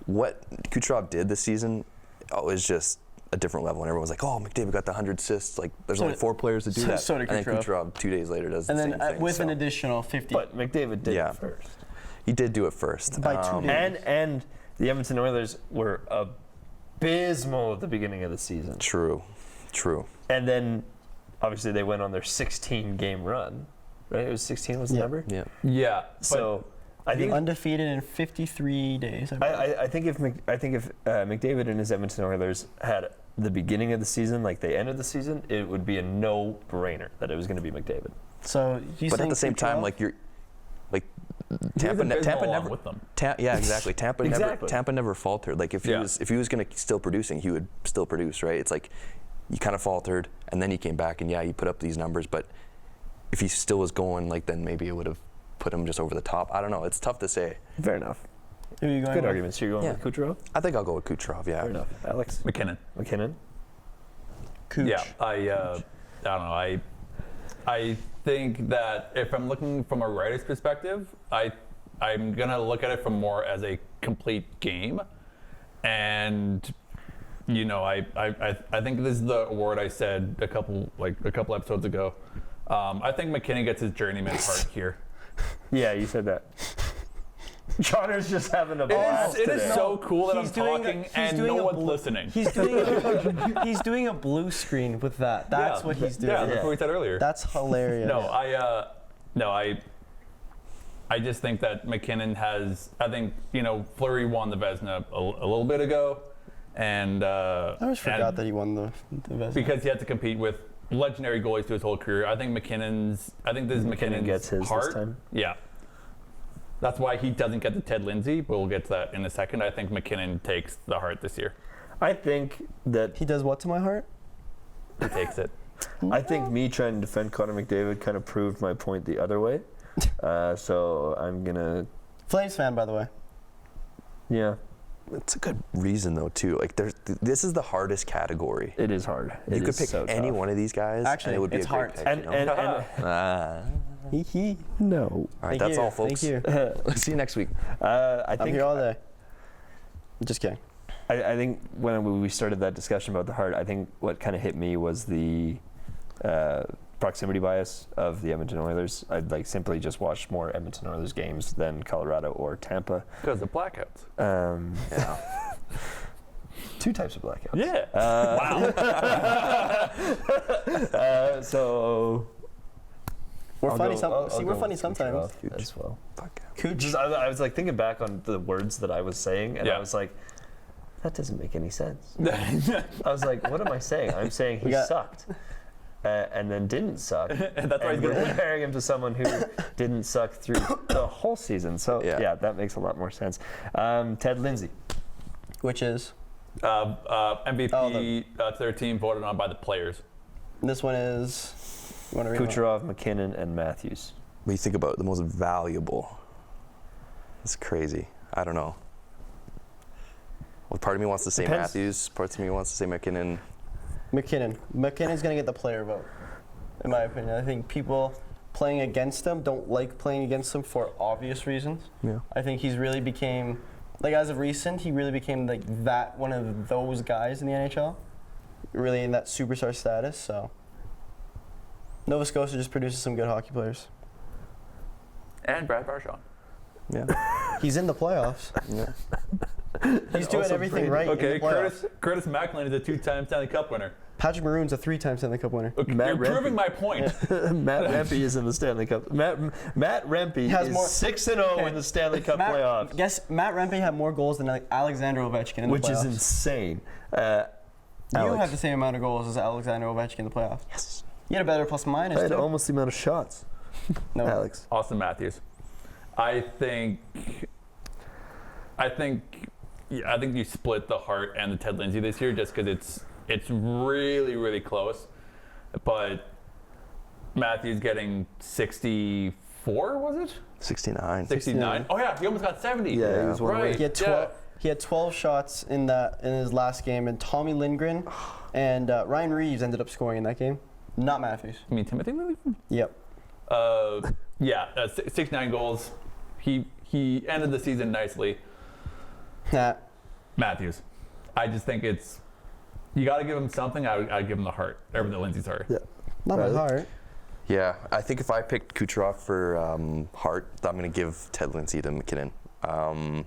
what Kucherov did this season was just a different level. And everyone was like, oh, McDavid got the 100 assists. Like, there's only 4 players to do that. so did and then Kucherov. Kucherov 2 days later does And the then same thing. with so. an additional 50. But McDavid did Yeah. it first. He did do it first. By 2 days. And the Edmonton Oilers were abysmal at the beginning of the season. True. And then, obviously, they went on their 16-game run. Right? It was 16 was the number? Yeah. Yeah. So, I think Undefeated in 53 days. I believe. I think if McDavid and his Edmonton Oilers had the beginning of the season like they ended the season, it would be a no-brainer that it was going to be McDavid. So you But at saying the same time, Kucherov? like Tampa along never with them. Yeah, exactly. Exactly. Tampa never faltered. Like if he was going to still producing, he would still produce, right? It's like you kind of faltered and then he came back and he put up these numbers, but if he still was going, like then maybe it would have put him just over the top. I don't know. It's tough to say. Fair enough. Who are you going Good with? arguments. You're going with Kucherov? I think I'll go with Kucherov. Yeah. Fair enough. Alex? McKinnon. Cooch. Yeah, I don't know. I think that if I'm looking from a writer's perspective, I'm gonna look at it from more as a complete game, and I think this is the award I said a couple episodes ago. I think McKinnon gets his journeyman part here. Yeah, you said that. Connor's just having a blast It is today. so cool that I'm He's doing talking he's and doing no a one's blue- listening. He's doing a blue screen with that. That's what he's doing. Yeah, that's what we said earlier. That's hilarious. No, I just think that McKinnon has. I think Fleury won the Vezina a little bit ago, and I always forgot that he won the Vezina. because he had to compete with legendary goalies through his whole career. I think this is McKinnon's gets his part. this time. Yeah. That's why he doesn't get the Ted Lindsay, but we'll get to that in a second. I think McKinnon takes the Hart this year. I think that He does what to my heart? He takes it. I think me trying to defend Connor McDavid kind of proved my point the other way. So I'm gonna. Flames fan, by the way. Yeah, It's a good reason though too. Like this is the hardest category. it is hard. You It could is pick so any tough. one of these guys, Actually, and it would be it's a great hard. pick. And, you know? and No. All right, Thank that's you. all, folks. Thank you. See you next week. I I'm think here all day. Just kidding. I think when we started that discussion about the Hart, I think what kind of hit me was the proximity bias of the Edmonton Oilers. I'd like simply just watched more Edmonton Oilers games than Colorado or Tampa. Because of blackouts. Yeah. Two types of blackouts. Yeah. Wow. So We're I'll funny. go- I'll We're go funny with sometimes. Kucherov as well. Fuck. Just, I was like thinking back on the words that I was saying, and Yeah. I was like, that doesn't make any sense. I was like, what am I saying? I'm saying he sucked. And then didn't suck. And that's why he's we're going to win. comparing him to someone who didn't suck through the whole season. So Yeah. that makes a lot more sense. Ted Lindsay. Which is MVP to their team voted on by the players. this one is. You want to read it? Kucherov, McKinnon, and Matthews. When you think about the most valuable, it's crazy. I don't know. Well, part of me wants to say Depends. Matthews. Part of me wants to say McKinnon. McKinnon. McKinnon's gonna get the player vote, in my opinion. I think people playing against him don't like playing against him for obvious reasons. Yeah. I think he's really became, like as of recent, he really became like that one of those guys in the NHL, really in that superstar status. So Nova Scotia just produces some good hockey players. And Brad Marchand. Yeah. He's in the playoffs. Yeah. He's doing Also everything Brady. right. Okay, in the playoffs. Curtis McElhinney is a two-time Stanley Cup winner. Patrick Maroon's a 3-time Stanley Cup winner. Okay, Matt you're Rempe. proving my point. Matt Rempe is in the Stanley Cup. Matt Rempe Has is more- 6-0 in the Stanley Cup playoffs, Guess Matt Rempe had more goals than Alexander Ovechkin in the which playoffs. is insane. You Alex. have the same amount of goals as Alexander Ovechkin in the playoffs. Yes. You had a better plus minus. I had too. almost the amount of shots. No. Alex. Austin Matthews. I think you split the Hart and the Ted Lindsay this year just because it's really, really close. But Matthews getting 64, was it? 69. 69. Oh yeah, he almost got 70. Yeah, he was one away. right. He had 12. He had 12 shots in his last game, and Tommy Lindgren and Ryan Reeves ended up scoring in that game. Not Matthews. You mean Timothy Lilley? Yep. 69 goals. He ended the season nicely. Nah. Matthews. I just think you got to give him something. I'd give him the Hart, or the Lindsay's Hart. Yeah. Not my heart. Yeah, I think if I picked Kucherov for Hart, I'm going to give Ted Lindsay to McKinnon.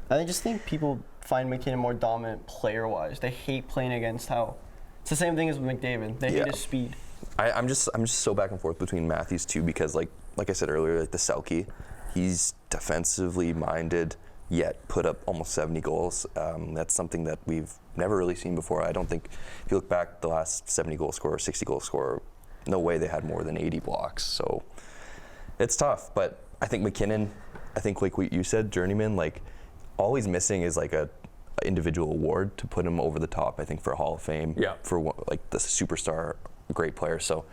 I just think people find McKinnon more dominant player-wise. They hate playing against how. It's the same thing as with McDavid. They hate his speed. I'm just so back and forth between Matthews too, because like I said earlier, like the Selke, he's defensively minded, yet put up almost 70 goals. That's something that we've never really seen before. I don't think, if you look back, the last 70 goal scorer, 60 goal scorer, no way they had more than 80 blocks. So it's tough, but I think McKinnon, I think like what you said, journeyman, like all he's missing is like a individual award to put him over the top, I think, for a Hall of Fame. Yeah. For like the superstar, great player. So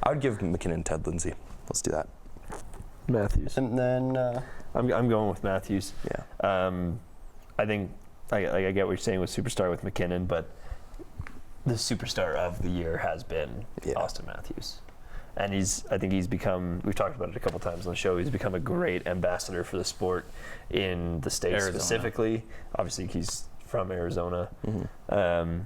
I would give McKinnon Ted Lindsay. Let's do that. Matthews. And then I'm going with Matthews. Yeah. I think I get what you're saying with superstar with McKinnon, but the superstar of the year has been Austin Matthews. And I think he's become, we've talked about it a couple times on the show, he's become a great ambassador for the sport in the States Arizona. specifically. Obviously, he's from Arizona. Mm-hmm.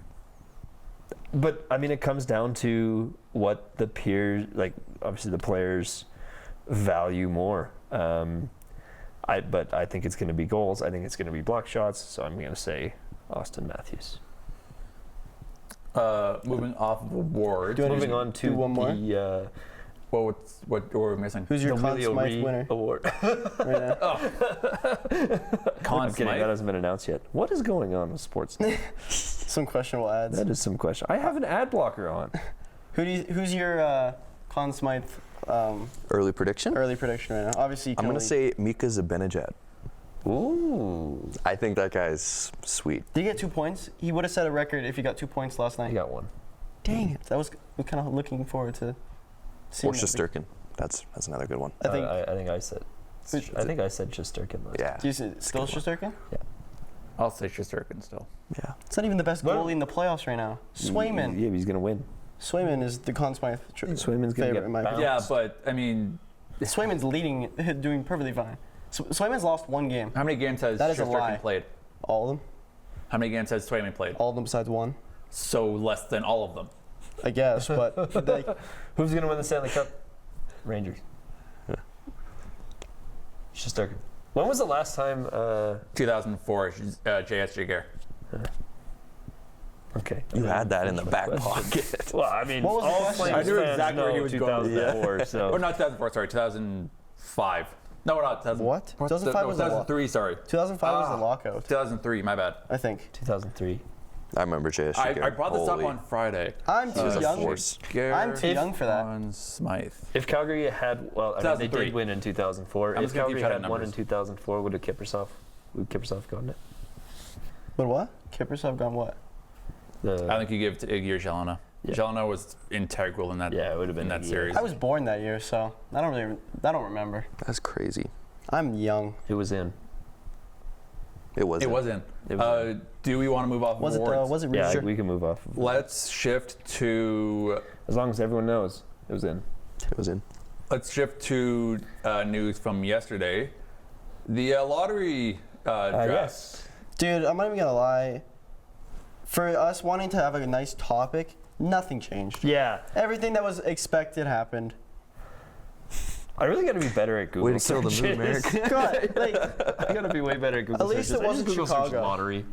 But, I mean, it comes down to what the peers, like, obviously the players value more. But I think it's going to be goals. I think it's going to be block shots. So I'm going to say Austin Matthews. Moving off of awards. Moving on to one more? the What are we missing? who's your the Conn Willie Smythe O'Ree winner? award. Right now? Conn I'm kidding. Smythe? That hasn't been announced yet. What is going on with sports now? Some questionable ads. That is some question. I have an ad blocker on. Who's your Conn Smythe Early prediction? early prediction right now? Obviously, you can I'm going to only- say Mika Zibanejad. Ooh. I think that guy's sweet. Did he get 2 points? He would have set a record if he got 2 points last night. I got one. Dang it! That was kind of looking forward to seeing. Or that. Shesterkin. That's another good one. I think. I think I said. I think I said Shesterkin last. Yeah. Do you see still Shesterkin? I'll say Shesterkin still. Yeah. It's not even the best goalie in the playoffs right now. Swayman. Yeah, he's gonna win. Swayman is the Conn Smythe Swayman's gonna favorite get in my opinion. Yeah, but I mean, Swayman's leading, doing perfectly fine. Swayman's lost one game. how many games has That is a lie. Shesterkin played? All of them. How many games has Swayman played? All of them besides one. So less than all of them. I guess, but like, Who's gonna win the Stanley Cup? Rangers. Shesterkin. When was the last time? 2004, J.S. Jaguar. Okay. You had that in the back Question. pocket. Well, I mean, What was the all question? Flames I knew fans exactly where know he was going with 2004. So. Or not 2004, sorry, 2005. No, not 2000. What? 2005 was the 2003, sorry. 2005 was the lockout. 2003, my bad. I think. 2003. I remember J.S. I Jaguar. brought this up Holy. on Friday. I'm too a young. force. I'm too young for that. Conn Smythe. If Calgary had, well, I mean, they 2003. did win in 2004. I'm If just gonna keep Calgary track had of won in numbers. 2004, would Kiprusoff gotten it? But what? Kiprusoff gone what? I think you give it to Igor Jelena. Yeah. Jelena was integral in that. Yeah, it would have been in that Igor. series. I was born that year, so I don't remember. That's crazy. I'm young. It was in. It was. It was in. It was Do we want to move off Was of it? awards? Was it? Yeah, Sure. we can move off. Let's shift to As long as everyone knows, it was in. It was in. news from yesterday. The lottery draft. Yes. Dude, I'm not even gonna lie. For us wanting to have a nice topic, nothing changed. Yeah. Everything that was expected happened. I really got to be better at Google Way to kill the mood, Merrick. God, like, I got to be way better at Google At least searches. it wasn't I just Google searched Chicago. lottery.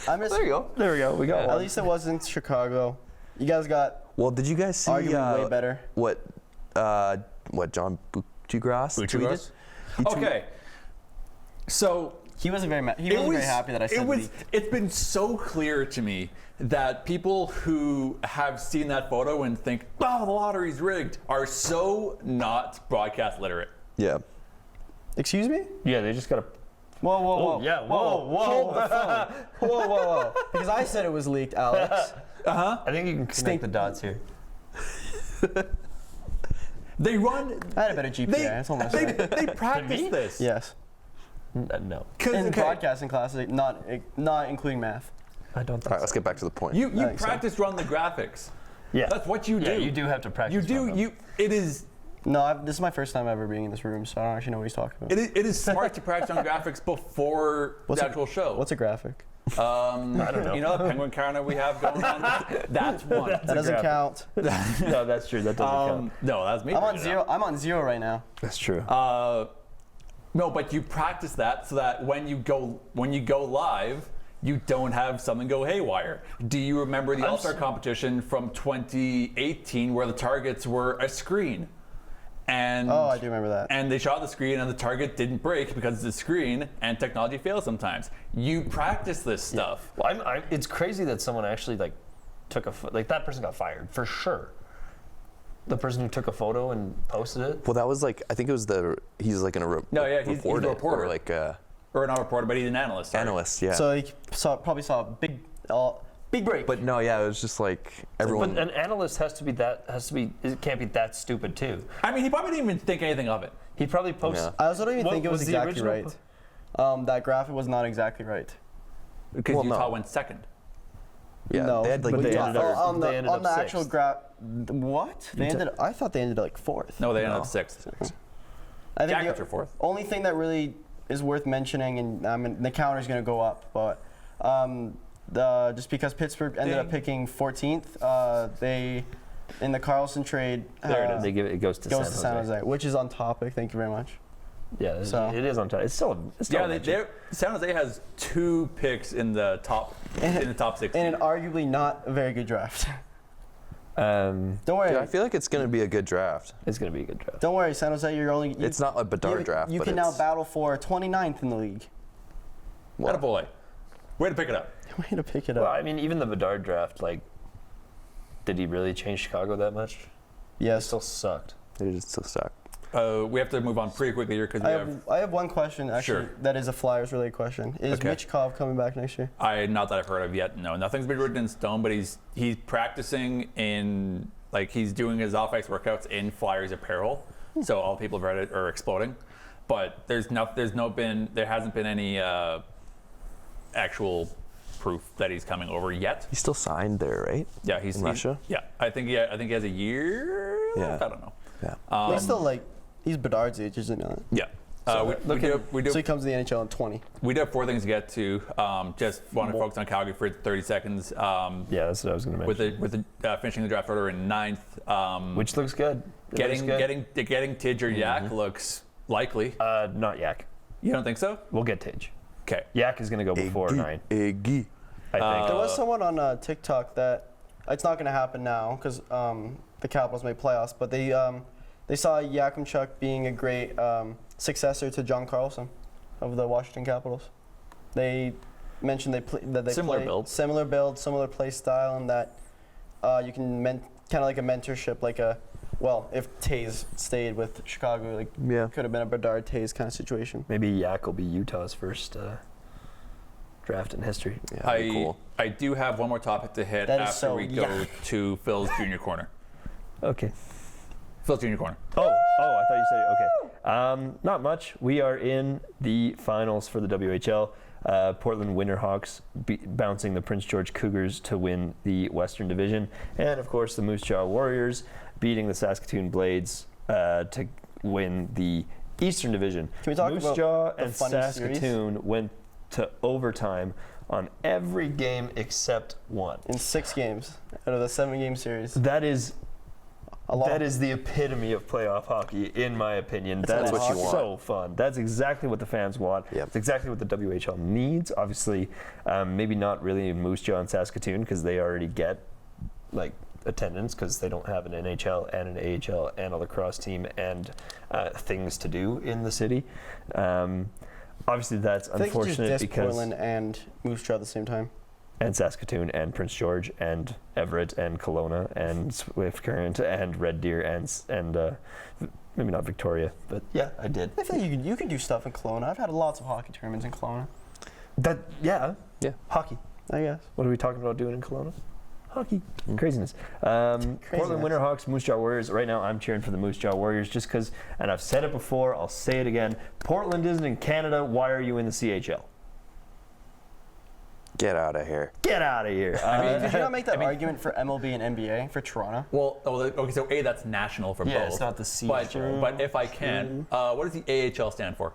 I'm just. There you go. There we go. We got At one. least it wasn't Chicago. You guys got Well, did you guys see arguably way better. what John Buccigross tweeted? He tweeted- Okay. So He wasn't very he wasn't very happy that I said leak. It's been so clear to me that people who have seen that photo and think, "Oh, the lottery's rigged," are so not broadcast literate. Yeah. Excuse me? Yeah, they just got to. Whoa, whoa, whoa. yeah, whoa, whoa. Hold the phone. Whoa, whoa, whoa. Because I said it was leaked, Alex. I think you can connect the dots here. They run. I had a better GPA. That's all I'm saying. They practice this. Yes. No. In Okay. broadcasting classes, not including math. I don't think All right, let's get back to the point. You think so. practice run the graphics. Yeah. That's what you do. Yeah, you do have to practice. You do. on them. You. It is. No, this is my first time ever being in this room, so I don't actually know what he's talking about. It is smart to practice on graphics before the actual show. What's a graphic? I don't know. You know the penguin counter we have going on? That's one. That doesn't count. No, that's true. That doesn't count. No, that's me. I'm on bringing it zero. up. I'm on zero right now. That's true. No, but you practice that so that when you go live, you don't have something go haywire. Do you remember the All-Star competition from 2018 where the targets were a screen? And Oh, I do remember that. And they shot the screen and the target didn't break because it's a screen and technology fails sometimes. You practice this stuff. Well, it's crazy that someone actually took that person got fired for sure. The person who took a photo and posted it? Well, that was like, I think it was he's like a No, yeah, he's a reporter. reporter. Or like a Or not a reporter, but he's an analyst. Sorry. analyst, yeah. So he probably saw a big break. But no, yeah, it was just like everyone. But an analyst it can't be that stupid too. I mean, he probably didn't even think anything of it. He probably posted. Yeah. I also don't even What think it was was the exactly original right. That graphic was not exactly right. Because Well, Utah no. went second. yeah, no, they had like but they the ended up- on the, they ended on up the actual sixth. graph. What? I thought they ended like 4th. No, they ended up sixth. I think Jackets the are 4th. only thing that really is worth mentioning, and the counter's going to go up, but just because Pittsburgh ended up picking 14th, they in the Carlson trade There it is. It goes to San Jose, which is on topic. Thank you very much. Yeah, So- it is on top. It's still Yeah, a mention. San Jose has 2 picks in the top 60. And an arguably not a very good draft. Um, Don't worry. Dude, I feel like it's gonna be a good draft. it's going to be a good draft. Don't worry, San Jose. It's not a Bedard draft, You but can now it's- battle for 29th in the league. Attaboy. Way to pick it up. Way to pick it Well, up. I mean, even the Bedard draft, like, did he really change Chicago that much? It Yes. still sucked. It just still suck. We have to move on pretty quickly here because I have one question actually. Sure. That is a Flyers related question. Is Okay. Michkov coming back next year? not that I've heard of yet. No, nothing's been written in stone, but he's practicing in he's doing his off-ice workouts in Flyers apparel. So all people have read it are exploding, but there hasn't been any actual proof that he's coming over yet. He's still signed there, right? Yeah, he's in Russia. Yeah, I think he has a year. Yeah. left? I don't know. Yeah. He's still he's Bedard's age, isn't he? Yeah. We do So he comes to the NHL in 20. We do have 4 things to get to. Just want to focus on Calgary for 30 seconds. Yeah, that's what I was going to mention. With the finishing the draft order in 9th. Which looks good. It looks good. Getting Tidge or Yak looks likely. Not Yak. You don't think so? We'll get Tage. Okay. Yak is going to go before 9, Iggy. I think. There was someone on TikTok that it's not going to happen now because the Capitals made playoffs, but they saw Yakimchuk being a great successor to John Carlson of the Washington Capitals. They mentioned that they Similar play build. similar build, similar play style, and that you can kind of like a mentorship, if Taze stayed with Chicago, Yeah. could have been a Bedard Taze kind of situation. Maybe Yak will be Utah's first draft in history. Yeah, that'd be cool. I do have one more topic to hit That is after so we go to Phil's junior corner. Okay. Phil's junior corner. Oh, I thought you said okay. Not much. We are in the finals for the WHL. Portland Winterhawks bouncing the Prince George Cougars to win the Western Division, and of course the Moose Jaw Warriors beating the Saskatoon Blades to win the Eastern Division. Can we talk Moose about Jaw the and funny Saskatoon went to overtime on every game except one. In 6 games out of the 7-game series. That is A lot. That is the epitome of playoff hockey, in my opinion. That's That's what you want. so fun. That's exactly what the fans want. Yep. It's exactly what the WHL needs. Obviously, maybe not really in Moose Jaw and Saskatoon because they already get attendance because they don't have an NHL and an AHL and a lacrosse team and things to do in the city. Obviously, that's I think you unfortunate just dissed because Portland and Moose Jaw at the same time. and Saskatoon and Prince George and Everett and Kelowna and Swift Current and Red Deer and maybe not Victoria, but yeah, I did. I think you can do stuff in Kelowna. I've had lots of hockey tournaments in Kelowna. Yeah, Hockey, I guess. What are we talking about doing in Kelowna? Hockey. Craziness. Portland Winterhawks, Moose Jaw Warriors. Right now, I'm cheering for the Moose Jaw Warriors just because, and I've said it before, I'll say it again. Portland isn't in Canada. Why are you in the CHL? Get out of here. Get out of here. Did you not make that argument for MLB and NBA for Toronto? Well, okay, so A, that's national for Yeah, both. it's not the CHL. But if I can, what does the AHL stand for?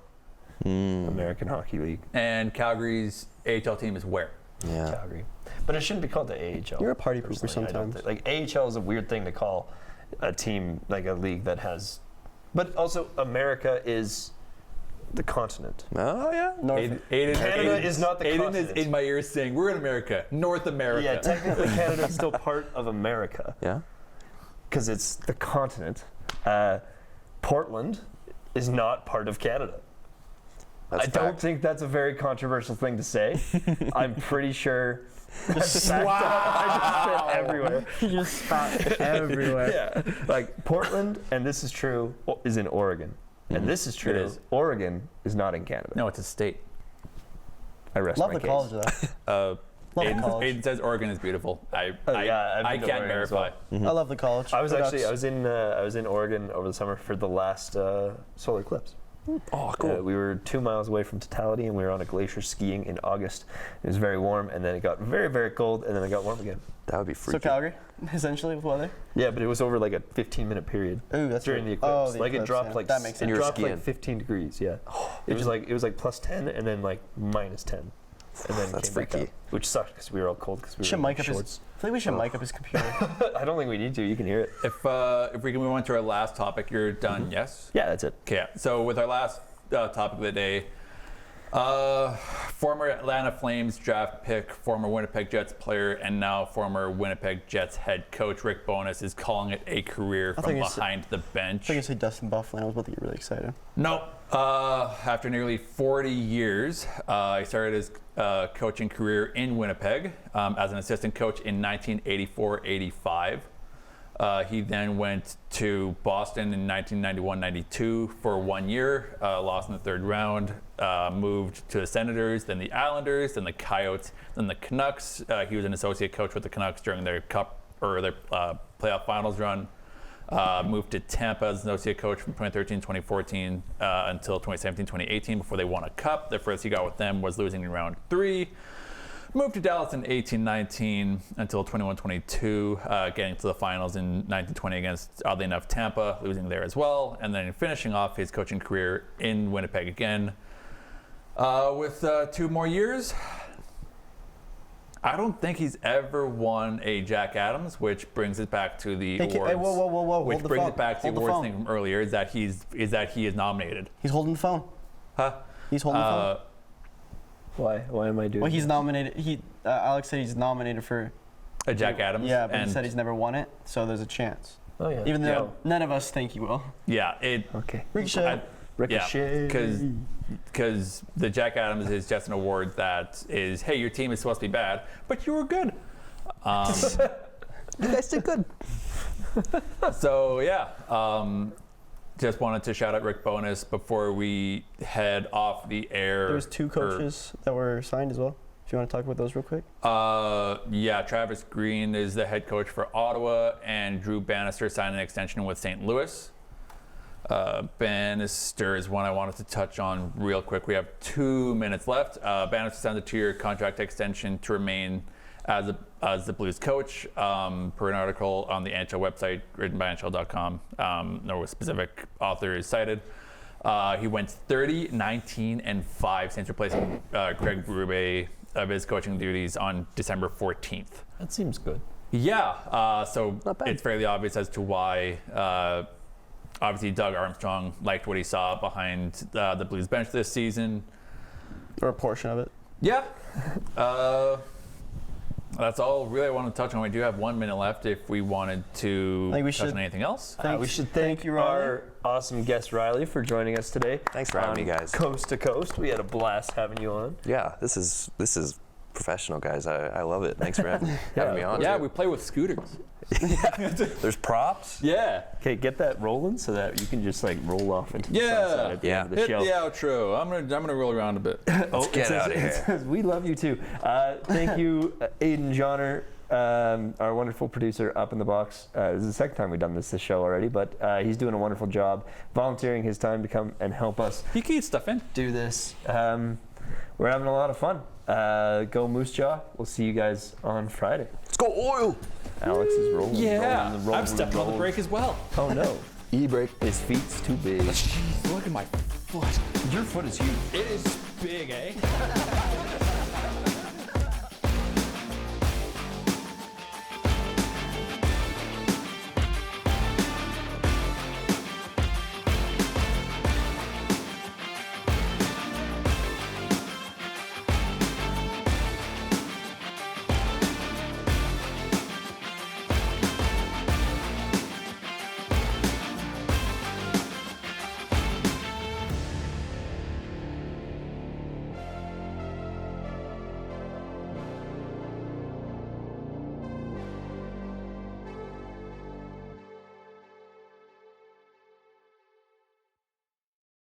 American Hockey League. And Calgary's AHL team is where? Yeah. Calgary. But it shouldn't be called the AHL. You're a party pooper personally. I don't sometimes. AHL is a weird thing to call a team, like a league that has. But also, America is the continent. Oh, yeah. Aiden, Canada is not the Aiden continent. is in my ears saying, we're in America, North America. Yeah, technically Canada is still part of America Yeah. because it's the continent. Portland is not part of Canada. That's I don't fact. think that's a very controversial thing to say. I'm pretty sure. I just spit everywhere. You just spat everywhere. Yeah, like Portland, and this is true, is in Oregon, and this is true. It is. Oregon is not in Canada. No, it's a state. I rest Love my the case. college though. Love the college. Aiden says Oregon is beautiful. I I've been to can't Oregon as verify. well. I love the college. I was Go actually Ducks. I was in Oregon over the summer for the last solar eclipse. Oh, cool. We were 2 miles away from totality, and we were on a glacier skiing in August. It was very warm, and then it got very, very cold, and then it got warm again. That would be So freaky. Calgary, essentially with weather. Yeah, but it was over like a 15-minute period. Ooh, that's during the right. eclipse. Oh, the like eclipse, it dropped yeah. like That makes it sense. you were dropped skiing. like 15 degrees. Yeah, it was like plus 10, and then like minus 10, and then That's came back freaky. up, which sucked because we were all cold because we Should were mic in up shorts. I feel like we should mic up his computer. I don't think we need to. You can hear it. If we can move on to our last topic, you're done. Yes. Yeah, that's it. Okay. So with our last topic of the day, former Atlanta Flames draft pick, former Winnipeg Jets player, and now former Winnipeg Jets head coach Rick Bowness is calling it a career I from think it's- behind the bench. I think I say Dustin Bufflin. I was about to get really excited. No. After nearly 40 years, he started his coaching career in Winnipeg as an assistant coach in 1984-85. He then went to Boston in 1991-92 for 1 year, lost in the third round, moved to the Senators, then the Islanders, then the Coyotes, then the Canucks. He was an associate coach with the Canucks during their playoff finals run. Moved to Tampa as an associate coach from 2013-2014 until 2017-2018 before they won a cup. The first he got with them was losing in round 3. Moved to Dallas in 18-19 until 21-22, getting to the finals in 19-20 against, oddly enough, Tampa, losing there as well, and then finishing off his coaching career in Winnipeg again with 2 more years. I don't think he's ever won a Jack Adams, which brings it back to the awards. Hey, whoa. Which Hold the brings phone. it back to Hold the the awards phone. thing from earlier, is that he is nominated. He's holding the phone. Huh? He's holding the phone. Why am I doing? Well, he's nominated. Alex said he's nominated for. A Jack Adams. Yeah, but and he said he's never won it, so there's a chance. Oh yeah. Even though none of us think he will. yeah, it. Okay. Ricochet. Ricochet. Because the Jack Adams is just an award that is, hey, your team is supposed to be bad, but you were good. You guys did good. So yeah, just wanted to shout out Rick Bowness before we head off the air. There was 2 coaches that were signed as well. If you want to talk about those real quick. Yeah, Travis Green is the head coach for Ottawa, and Drew Bannister signed an extension with St. Louis. Bannister is one I wanted to touch on real quick. We have 2 minutes left. Bannister signed a 2-year contract extension to remain as the Blues coach, per an article on the NHL website written by NHL.com. No specific author is cited. He went 30, 19, and 5 since replacing Craig Berube of his coaching duties on December 14th. That seems good. Yeah, so Not bad. it's fairly obvious as to why. Obviously, Doug Armstrong liked what he saw behind the Blues bench this season. Or a portion of it. Yeah. That's all really I want to touch on. We do have 1 minute left if we wanted to I think we touch should- on anything else. We should thank you, Riley. our awesome guest Riley for joining us today. Thanks for having on me, guys. Coast to Coast. We had a blast having you on. Yeah, this is professional, guys. I love it. Thanks for having me on. Yeah, we play with scooters. There's props. Yeah. Okay, get that rolling so that you can just like roll off into the Yeah. sunset at the end of the Hit show. the outro. I'm gonna roll around a bit. Let's get out of It here. says, we love you too. Thank you, Aiden Johnner, our wonderful producer up in the box. This is the second time we've done this show already, but he's doing a wonderful job volunteering his time to come and help us You can eat stuff in. do this. We're having a lot of fun. Go Moose Jaw. We'll see you guys on Friday. Let's go oil. Alex is rolling. Yeah. rolling, I'm stepping on the rolling. brake as well. Oh no. E-brake. His feet's too big. Jeez, look at my foot. Your foot is huge. It is big, eh?